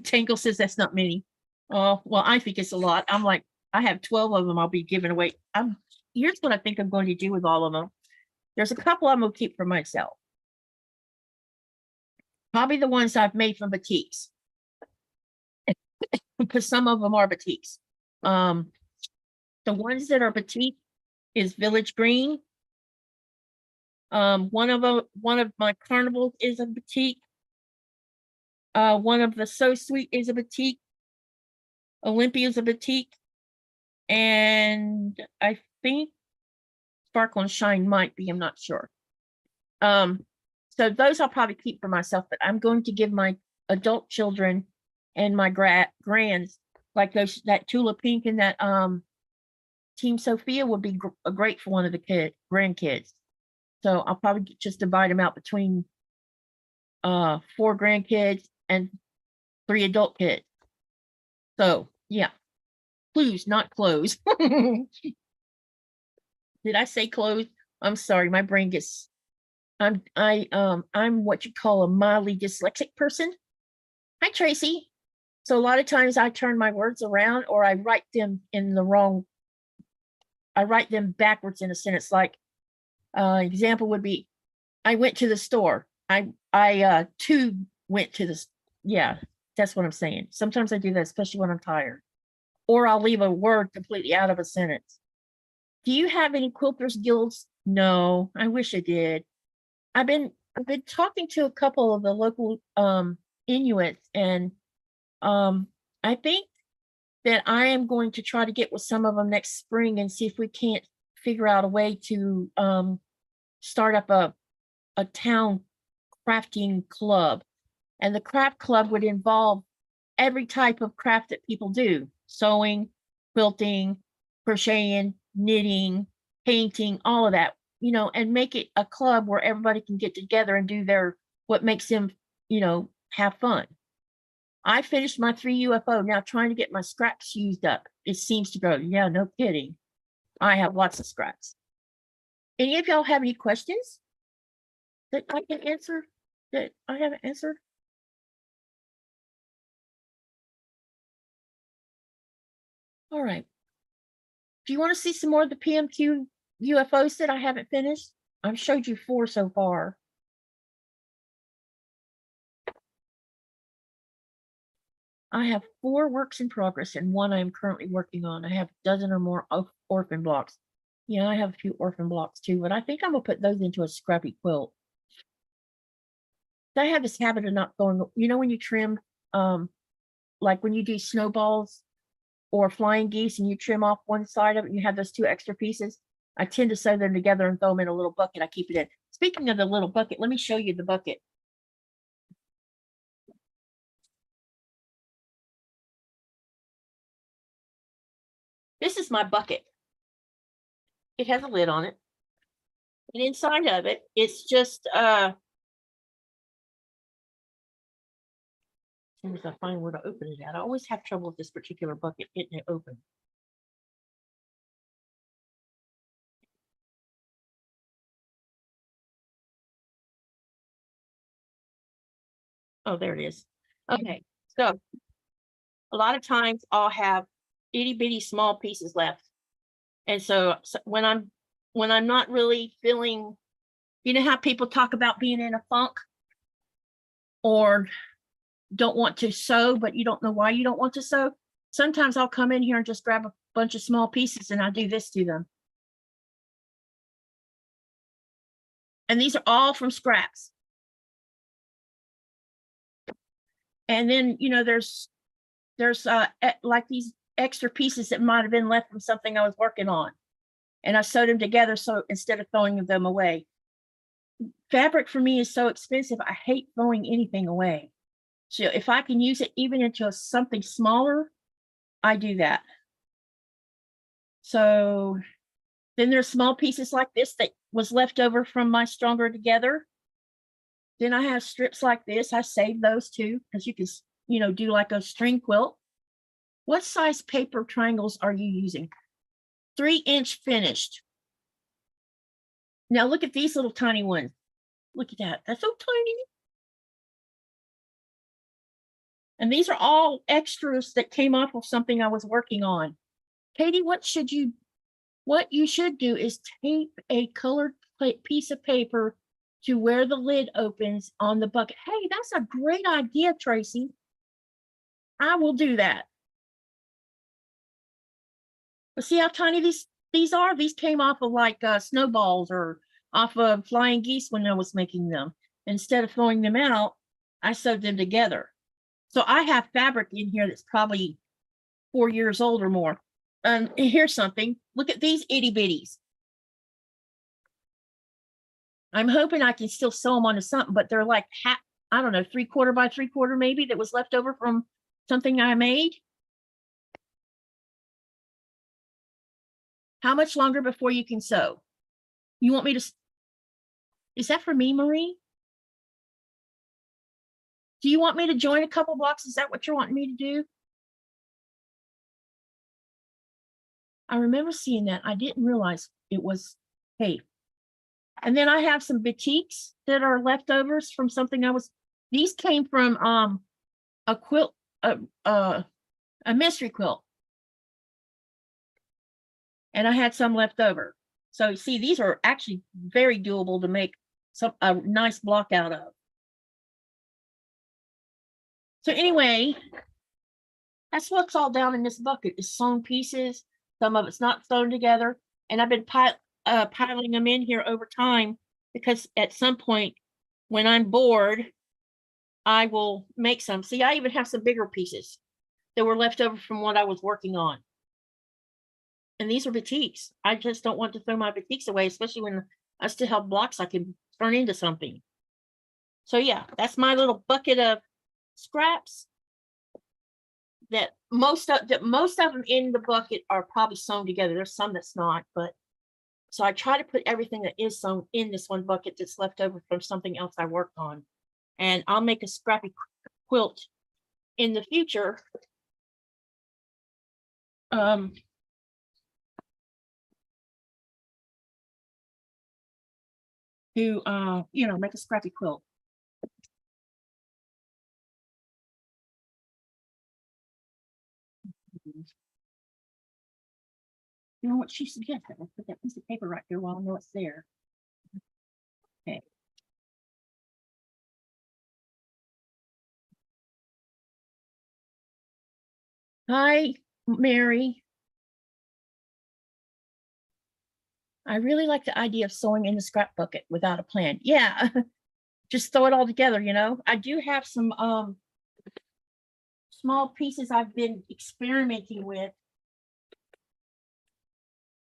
B: Tangle says that's not many. Oh, well, I think it's a lot. I'm like, I have 12 of them I'll be giving away. Here's what I think I'm going to do with all of them. There's a couple I'm going to keep for myself. Probably the ones I've made from batiks, because some of them are batiks. The ones that are batik is Village Green. One of my Carnivals is a batik. One of the So Sweet is a batik. Olympia is a batik. And I think Sparkle and Shine might be, I'm not sure. So those I'll probably keep for myself, but I'm going to give my adult children and my grands, like that Tula Pink and that Team Sophia would be great for one of the grandkids. So I'll probably just divide them out between 4 grandkids and 3 adult kids. So yeah, clues, not clothes. Did I say clothes? I'm sorry, my brain gets. I'm what you call a mildly dyslexic person. Hi, Tracy. So a lot of times I turn my words around, or I write them in the wrong. I write them backwards in a sentence. Like example would be, I went to the store. I too went to the. Yeah, that's what I'm saying. Sometimes I do that, especially when I'm tired, or I'll leave a word completely out of a sentence. Do you have any quilters guilds? No, I wish I did. I've been talking to a couple of the local Inuits, and I think that I am going to try to get with some of them next spring and see if we can't figure out a way to start up a town crafting club. And the craft club would involve every type of craft that people do: sewing, quilting, crocheting, knitting, painting, all of that, you know, and make it a club where everybody can get together and do what makes them, you know, have fun. I finished my 3 UFO, now trying to get my scraps used up. It seems to go, yeah, no kidding. I have lots of scraps. Any of y'all have any questions that I can answer that I haven't answered? All right. Do you want to see some more of the PMQ UFOs that I haven't finished? I've showed you 4 so far. I have 4 works in progress and 1 I am currently working on. I have a dozen or more orphan blocks. Yeah, I have a few orphan blocks too, but I think I'm gonna put those into a scrappy quilt. I have this habit of not going, you know, when you trim like when you do snowballs or flying geese and you trim off one side of it and you have those two extra pieces, I tend to sew them together and throw them in a little bucket. I keep it in. Speaking of the little bucket, let me show you the bucket. This is my bucket. It has a lid on it. And inside of it, it's just as soon as I find where to open it at. I always have trouble with this particular bucket getting it open. Oh, there it is. Okay, so a lot of times I'll have itty bitty small pieces left. And so when I'm not really feeling, you know how people talk about being in a funk or don't want to sew, but you don't know why you don't want to sew. Sometimes I'll come in here and just grab a bunch of small pieces and I do this to them. And these are all from scraps. And then, you know, there's like these extra pieces that might have been left from something I was working on. And I sewed them together, so instead of throwing them away. Fabric for me is so expensive, I hate throwing anything away. So if I can use it even into something smaller, I do that. So then there's small pieces like this that was left over from my Stronger Together. Then I have strips like this. I saved those too, because you can, you know, do like a string quilt. What size paper triangles are you using? 3-inch finished. Now look at these little tiny ones. Look at that. That's so tiny. And these are all extras that came off of something I was working on. Katie, what you should do is tape a colored piece of paper to where the lid opens on the bucket. Hey, that's a great idea, Tracy. I will do that. But see how tiny these are? These came off of like snowballs or off of flying geese when I was making them. Instead of throwing them out, I sewed them together. So I have fabric in here that's probably 4 years old or more. And here's something. Look at these itty bitties. I'm hoping I can still sew them onto something, but they're like I don't know, 3/4 by 3/4 maybe, that was left over from something I made. How much longer before you can sew? You want me to? Is that for me, Marie? Do you want me to join a couple blocks? Is that what you're wanting me to do? I remember seeing that. I didn't realize it was hay. And then I have some batiks that are leftovers from something these came from a quilt, a mystery quilt. And I had some left over. So you see, these are actually very doable to make a nice block out of. So anyway, that's what's all down in this bucket is sewn pieces. Some of it's not sewn together. And I've been piling them in here over time because at some point when I'm bored, I will make some. See, I even have some bigger pieces that were left over from what I was working on. And these are batiks. I just don't want to throw my batiks away, especially when I still have blocks I can turn into something. So yeah, that's my little bucket of scraps. That most of them in the bucket are probably sewn together. There's some that's not, but so I try to put everything that is sewn in this one bucket that's left over from something else I worked on. And I'll make a scrappy quilt in the future. To you know, make a scrappy quilt. You know what she suggested? Let's put that piece of paper right there while I know it's there. Okay. Hi, Mary. I really like the idea of sewing in the scrap bucket without a plan. Yeah, just throw it all together, you know. I do have some small pieces I've been experimenting with.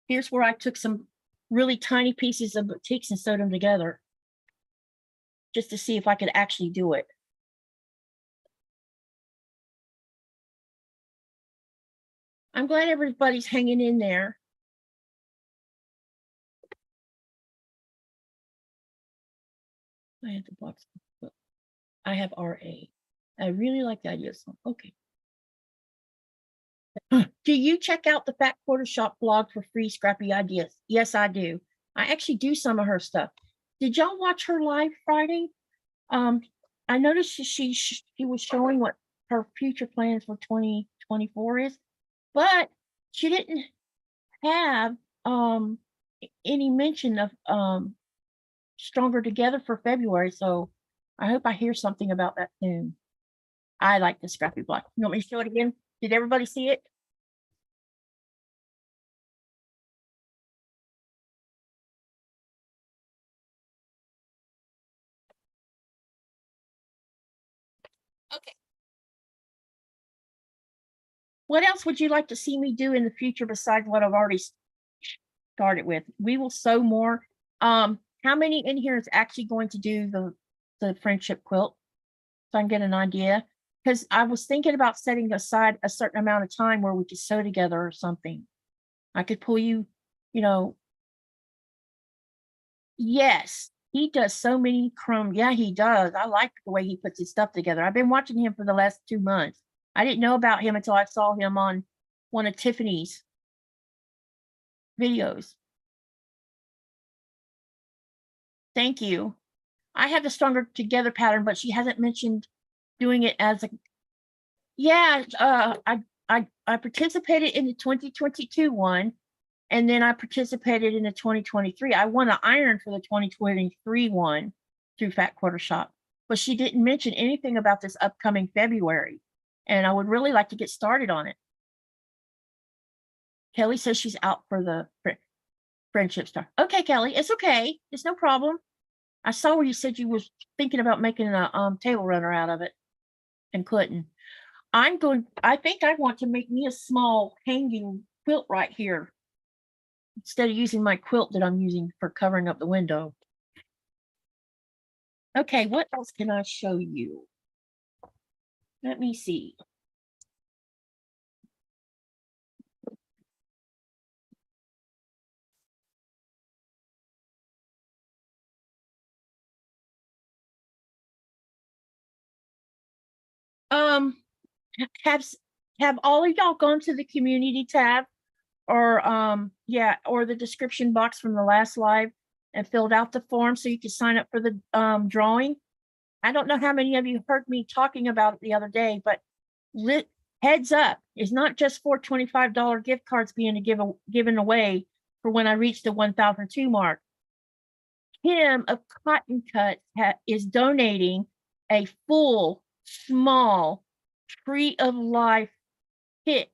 B: Here's where I took some really tiny pieces of batiks and sewed them together just to see if I could actually do it. I'm glad everybody's hanging in there. I have the box. I have RA. I really like the idea of some. Okay. Do you check out the Qaqortoq blog for free scrappy ideas? Yes, I do. I actually do some of her stuff. Did y'all watch her live Friday? I noticed she was showing what her future plans for 2024 is, but she didn't have any mention of Stronger Together for February. So I hope I hear something about that soon. I like the scrappy block. You want me to show it again? Did everybody see it? Okay. What else would you like to see me do in the future besides what I've already started with? We will sew more. How many in here is actually going to do the friendship quilt? So I can get an idea. Because I was thinking about setting aside a certain amount of time where we could sew together or something. I could pull you, you know. Yes, he does so many crumbs. Yeah, he does. I like the way he puts his stuff together. I've been watching him for the last 2 months. I didn't know about him until I saw him on one of Tiffany's videos. Thank you. I have the Stronger Together pattern, but she hasn't mentioned doing it as a. Yeah, I participated in the 2022 one, and then I participated in the 2023. I won an iron for the 2023 one through Qaqortoq, but she didn't mention anything about this upcoming February, and I would really like to get started on it. Kelly says she's out for the friendship star. Okay, Kelly, it's okay. It's no problem. I saw where you said you was thinking about making a table runner out of it and couldn't. I think I want to make me a small hanging quilt right here instead of using my quilt that I'm using for covering up the window. Okay, what else can I show you? Let me see. Have all of y'all gone to the community tab or yeah, or the description box from the last live and filled out the form so you can sign up for the drawing? I don't know how many of you heard me talking about it the other day, but heads up, it's not just $425 gift cards being given away for when I reach the 1,002 mark. Kim of Cotton Cut is donating a full small Tree of Life kit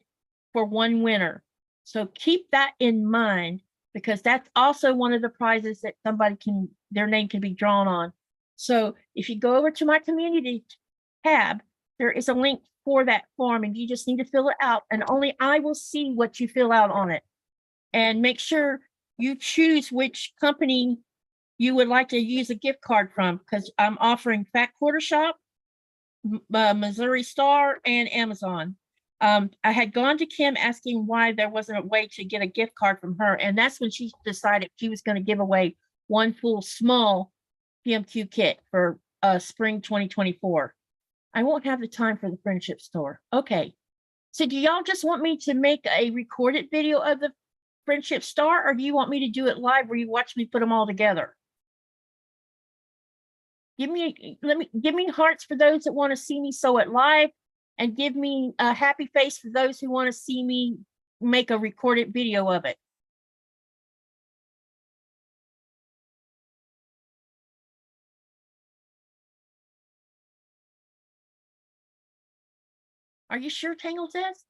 B: for one winner. So keep that in mind, because that's also one of the prizes that somebody their name can be drawn on. So if you go over to my community tab, there is a link for that form and you just need to fill it out, and only I will see what you fill out on it. And make sure you choose which company you would like to use a gift card from, because I'm offering Qaqortoq, Missouri Star, and Amazon. I had gone to Kim asking why there wasn't a way to get a gift card from her, and that's when she decided she was going to give away one full small PMQ kit for spring 2024. I won't have the time for the friendship store. Okay, so do y'all just want me to make a recorded video of the friendship star, or do you want me to do it live where you watch me put them all together? Give me hearts for those that want to see me sew it live, and give me a happy face for those who want to see me make a recorded video of it. Are you sure, Tangle says?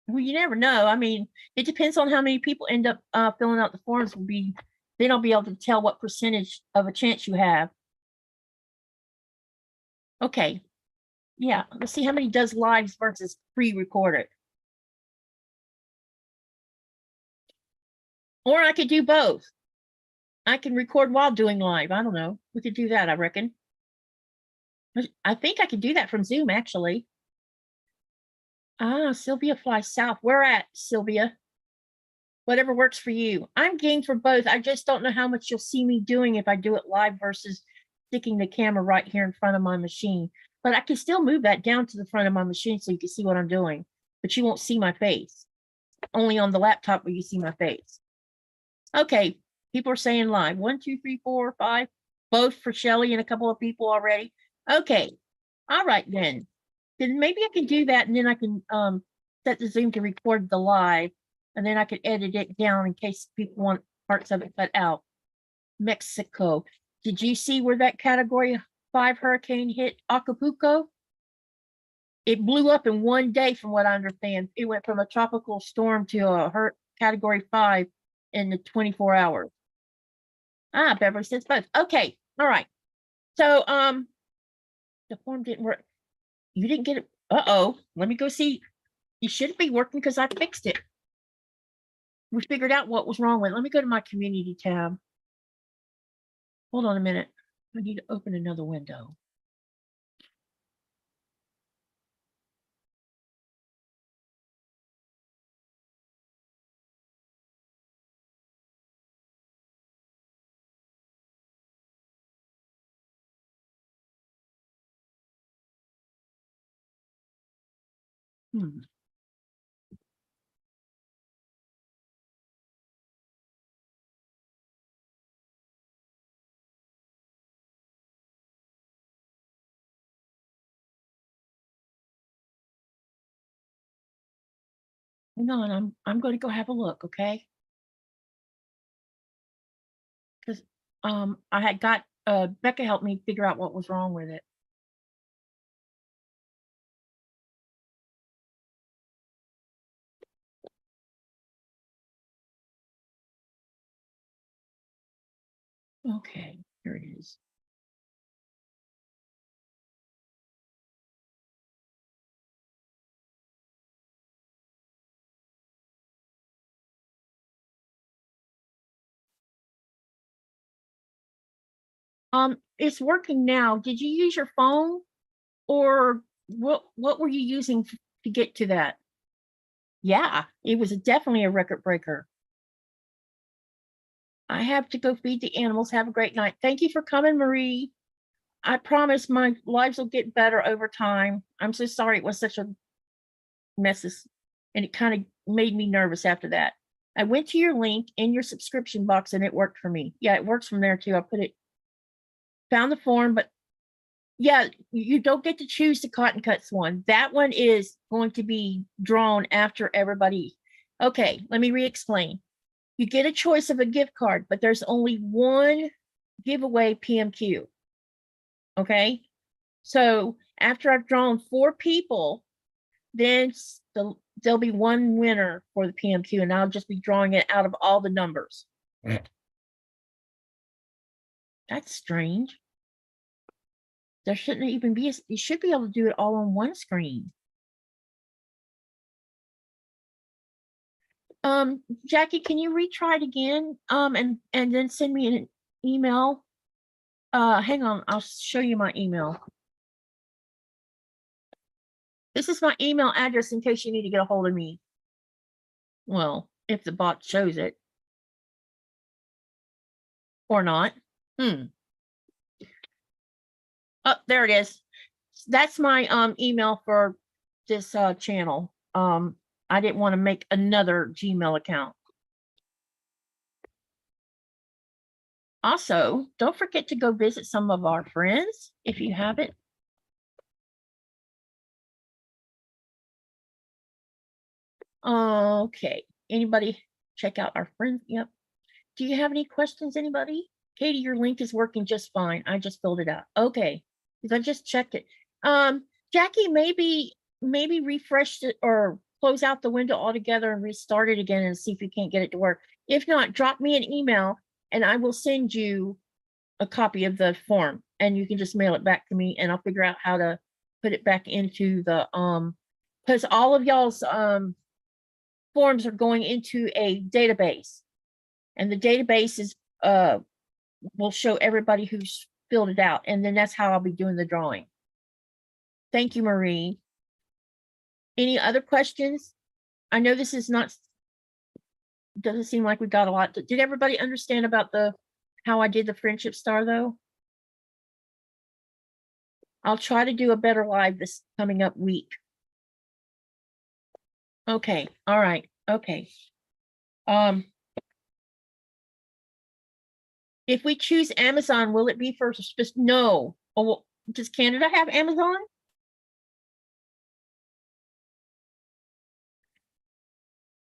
B: Well, you never know. I mean, it depends on how many people end up filling out the forms. Then I'll be able to tell what percentage of a chance you have. Okay. Yeah, let's see how many does lives versus pre-recorded. Or I could do both. I can record while doing live. I don't know. We could do that, I reckon. I think I could do that from Zoom, actually. Ah, Sylvia flies south. Where at, Sylvia? Whatever works for you. I'm game for both. I just don't know how much you'll see me doing if I do it live versus sticking the camera right here in front of my machine. But I can still move that down to the front of my machine so you can see what I'm doing. But you won't see my face. Only on the laptop will you see my face. Okay, people are saying live. 1, 2, 3, 4, 5. Both for Shelly and a couple of people already. Okay, all right then. Then maybe I can do that, and then I can set the Zoom to record the live, and then I can edit it down in case people want parts of it cut out. Mexico. Did you see where that Category 5 hurricane hit Acapulco? It blew up in one day, from what I understand. It went from a tropical storm to a Category 5 in the 24 hours. Ah, Beverly says both. Okay, all right. So the form didn't work. You didn't get it. Uh-oh. Let me go see. You should be working because I fixed it. We figured out what was wrong with it. Let me go to my community tab. Hold on a minute. I need to open another window. Hang on, I'm going to go have a look, okay? Because I had got Becca helped me figure out what was wrong with it. Okay, here it is. It's working now. Did you use your phone, or what were you using to get to that? Yeah, it was definitely a record breaker. I have to go feed the animals. Have a great night. Thank you for coming, Marie. I promise my lives will get better over time. I'm so sorry it was such a mess, and it kind of made me nervous after that. I went to your link in your subscription box and it worked for me. Yeah, it works from there too. I found the form, but yeah, you don't get to choose the cotton cuts one. That one is going to be drawn after everybody. Okay, let me re-explain. You get a choice of a gift card, but there's only one giveaway PMQ. Okay, so after I've drawn 4 people, then there'll be one winner for the PMQ, and I'll just be drawing it out of all the numbers. That's strange. There shouldn't even be you should be able to do it all on one screen. Jackie, can you retry it again? And then send me an email. Hang on, I'll show you my email. This is my email address in case you need to get a hold of me. Well, if the bot shows it. Or not. Oh, there it is. That's my email for this channel. I didn't want to make another Gmail account. Also, don't forget to go visit some of our friends if you haven't. Okay, anybody check out our friends? Yep. Do you have any questions, anybody? Katie, your link is working just fine. I just filled it out. Okay, because I just checked it. Jackie, maybe refresh it or close out the window altogether and restart it again and see if you can't get it to work. If not, drop me an email and I will send you a copy of the form and you can just mail it back to me and I'll figure out how to put it back into the, because all of y'all's forms are going into a database, and the database is will show everybody who's filled it out, and then that's how I'll be doing the drawing. Thank you, Marie. Any other questions? I know this is not, doesn't seem like we got a lot. Did everybody understand about how I did the friendship star though? I'll try to do a better live this coming up week. Okay, all right, okay. If we choose Amazon, will it be for no? Oh, does Canada have Amazon?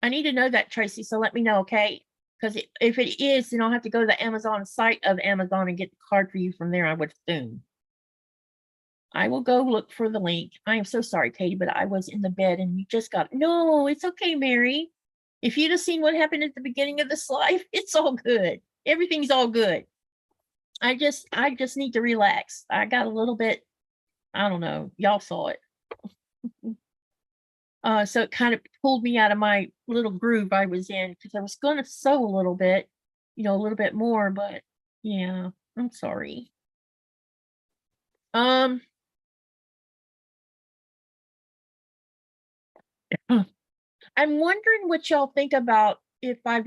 B: I need to know that, Tracy, so let me know, okay? Because if it is, then I'll have to go to the Amazon site of Amazon and get the card for you from there, I would assume. I will go look for the link. I am so sorry, Katie, but I was in the bed and you just got, no, it's okay, Mary. If you'd have seen what happened at the beginning of this live, it's all good. Everything's all good. I just need to relax. I got a little bit, I don't know, y'all saw it. So it kind of pulled me out of my little groove I was in, because I was going to sew a little bit, you know, a little bit more, but yeah, I'm sorry. I'm wondering what y'all think about if I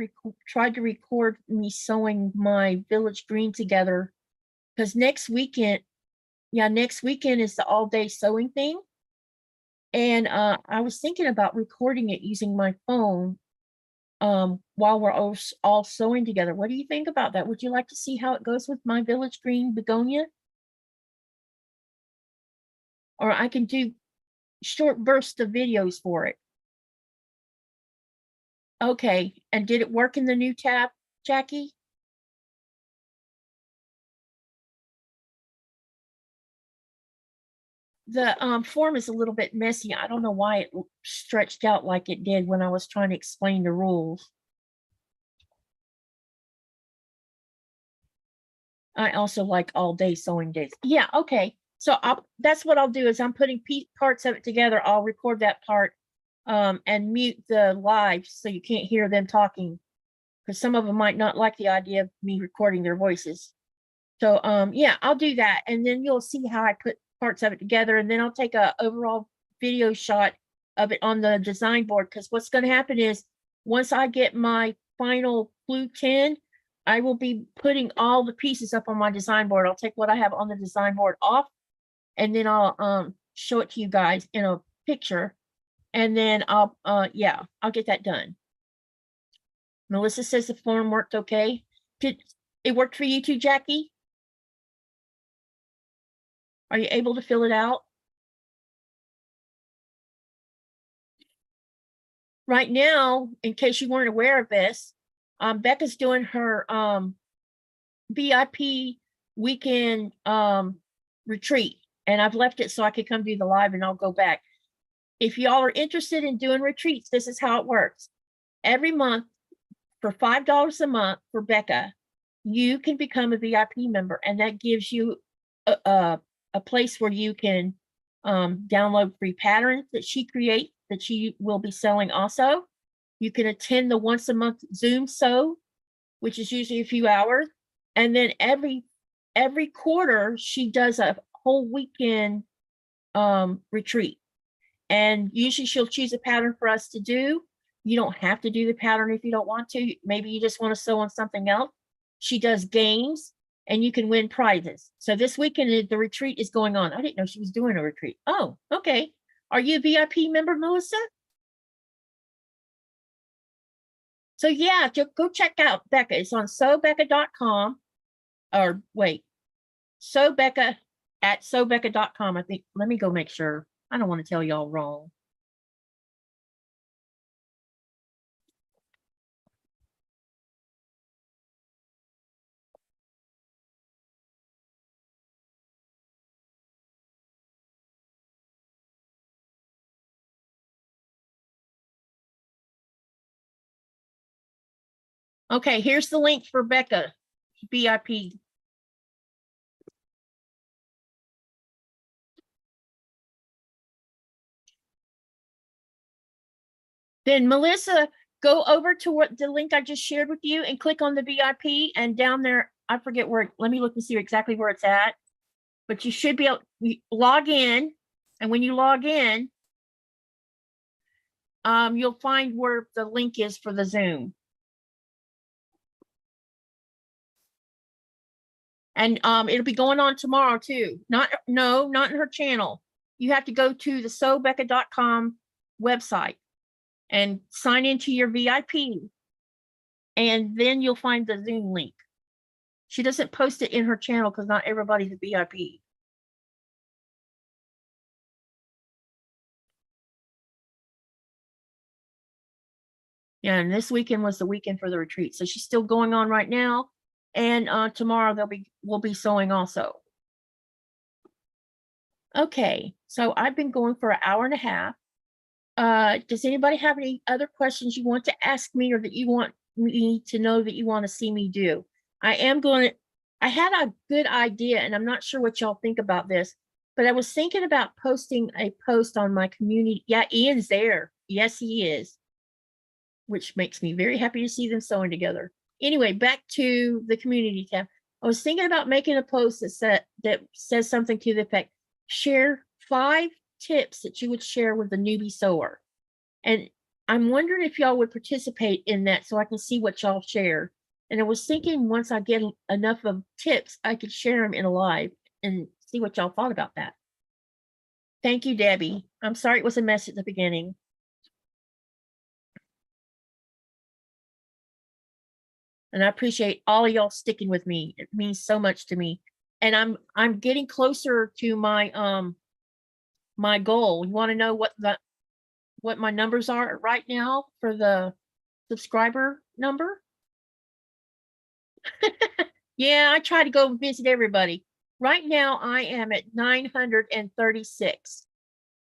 B: tried to record me sewing my village green together, because next weekend is the all-day sewing thing. And I was thinking about recording it using my phone while we're all sewing together. What do you think about that? Would you like to see how it goes with my village green begonia? Or I can do short bursts of videos for it. Okay, and did it work in the new tab, Jackie? The form is a little bit messy. I don't know why it stretched out like it did when I was trying to explain the rules. I also like all day sewing days. Yeah, okay. So that's what I'll do is I'm putting parts of it together. I'll record that part and mute the live so you can't hear them talking, because some of them might not like the idea of me recording their voices. So yeah, I'll do that, and then you'll see how I put parts of it together, and then I'll take a overall video shot of it on the design board, because what's going to happen is once I get my final blue tin, I will be putting all the pieces up on my design board. I'll take what I have on the design board off, and then I'll show it to you guys in a picture, and then I'll get that done. Melissa says the form worked okay. Did it work for you too, Jackie? Are you able to fill it out? Right now, in case you weren't aware of this, Becca's doing her VIP weekend retreat, and I've left it so I could come do the live, and I'll go back. If y'all are interested in doing retreats, this is how it works. Every month, for $5 a month for Becca, you can become a VIP member, and that gives you a place where you can download free patterns that she creates that she will be selling also. You can attend the once a month Zoom sew, which is usually a few hours. And then every quarter, she does a whole weekend retreat. And usually she'll choose a pattern for us to do. You don't have to do the pattern if you don't want to. Maybe you just want to sew on something else. She does games, and you can win prizes. So this weekend, the retreat is going on. I didn't know she was doing a retreat. Oh, okay. Are you a VIP member, Melissa? So yeah, go check out Becca. It's on sewbecca.com, or wait, sewbecca at sewbecca.com. I think, let me go make sure. I don't want to tell y'all wrong. Okay, here's the link for Becca, VIP. Then Melissa, go over to what the link I just shared with you and click on the VIP, and down there, I forget where, let me look and see exactly where it's at. But you should be able to log in, and when you log in, you'll find where the link is for the Zoom. And it'll be going on tomorrow too. Not in her channel. You have to go to the sewbecca.com website and sign into your VIP, and then you'll find the Zoom link. She doesn't post it in her channel because not everybody's a VIP. Yeah, and this weekend was the weekend for the retreat, so she's still going on right now. And tomorrow we'll be sewing also. Okay, so I've been going for an hour and a half. Does anybody have any other questions you want to ask me, or that you want me to know that you want to see me do? I had a good idea, and I'm not sure what y'all think about this, but I was thinking about posting a post on my community. Yeah, Ian's there. Yes, he is, which makes me very happy to see them sewing together. Anyway, back to the community tab. I was thinking about making a post that says something to the effect, share 5 tips that you would share with the newbie sewer. And I'm wondering if y'all would participate in that so I can see what y'all share. And I was thinking once I get enough of tips, I could share them in a live and see what y'all thought about that. Thank you, Debbie. I'm sorry it was a mess at the beginning. And I appreciate all of y'all sticking with me. It means so much to me. And I'm getting closer to my my goal. You want to know what my numbers are right now for the subscriber number? Yeah, I try to go visit everybody. Right now I am at 936.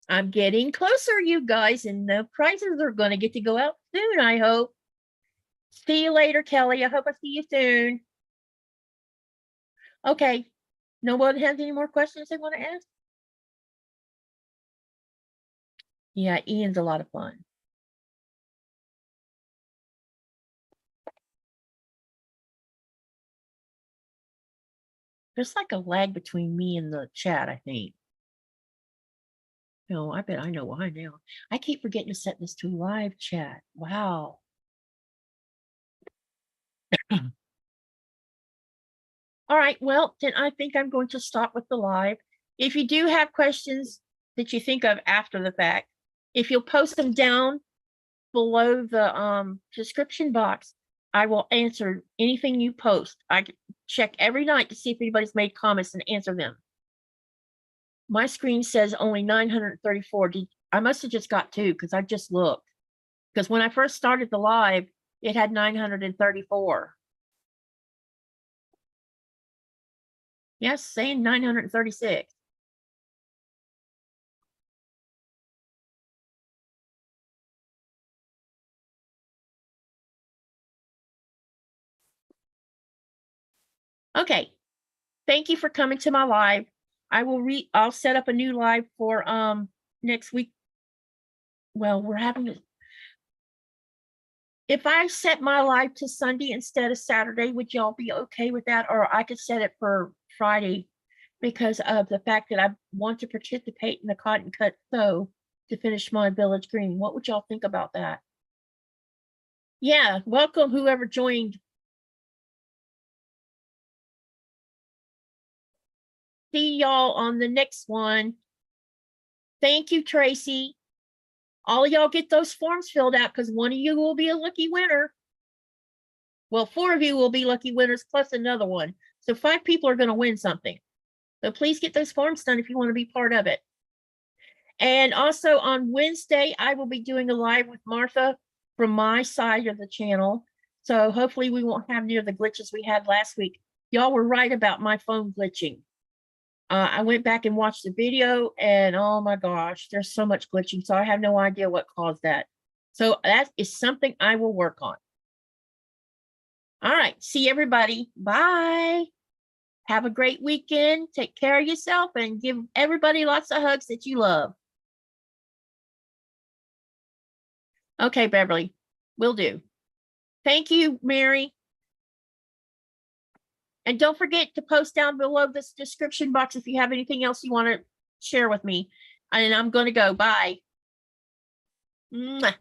B: I'm getting closer, you guys, and the prizes are going to get to go out soon, I hope. See you later, Kelly. I hope I see you soon. Okay. No one has any more questions they want to ask? Yeah, Ian's a lot of fun. There's like a lag between me and the chat, I think. No, I bet I know why now. I keep forgetting to set this to live chat. Wow. All right, well, then I think I'm going to stop with the live. If you do have questions that you think of after the fact, if you'll post them down below the description box, I will answer anything you post. I check every night to see if anybody's made comments and answer them. My screen says only 934. I must have just got 2 because I just looked. Because when I first started the live, it had 934. Yes, saying 936. Okay. Thank you for coming to my live. I'll set up a new live for next week. Well, we're having it. If I set my live to Sunday instead of Saturday, would y'all be okay with that? Or I could set it for Friday because of the fact that I want to participate in the cotton cut sew to finish my village green. What would y'all think about that? Yeah, welcome whoever joined. See y'all on the next one. Thank you, Tracy. All of y'all get those forms filled out because one of you will be a lucky winner. Well, 4 of you will be lucky winners plus another one. So 5 people are going to win something. So please get those forms done if you want to be part of it. And also on Wednesday, I will be doing a live with Martha from my side of the channel. So hopefully we won't have near the glitches we had last week. Y'all were right about my phone glitching. I went back and watched the video and oh my gosh, there's so much glitching. So I have no idea what caused that. So that is something I will work on. All right. See everybody. Bye. Have a great weekend. Take care of yourself and give everybody lots of hugs that you love. Okay, Beverly, will do. Thank you, Mary. And don't forget to post down below this description box if you have anything else you want to share with me. And I'm going to go. Bye. Mwah.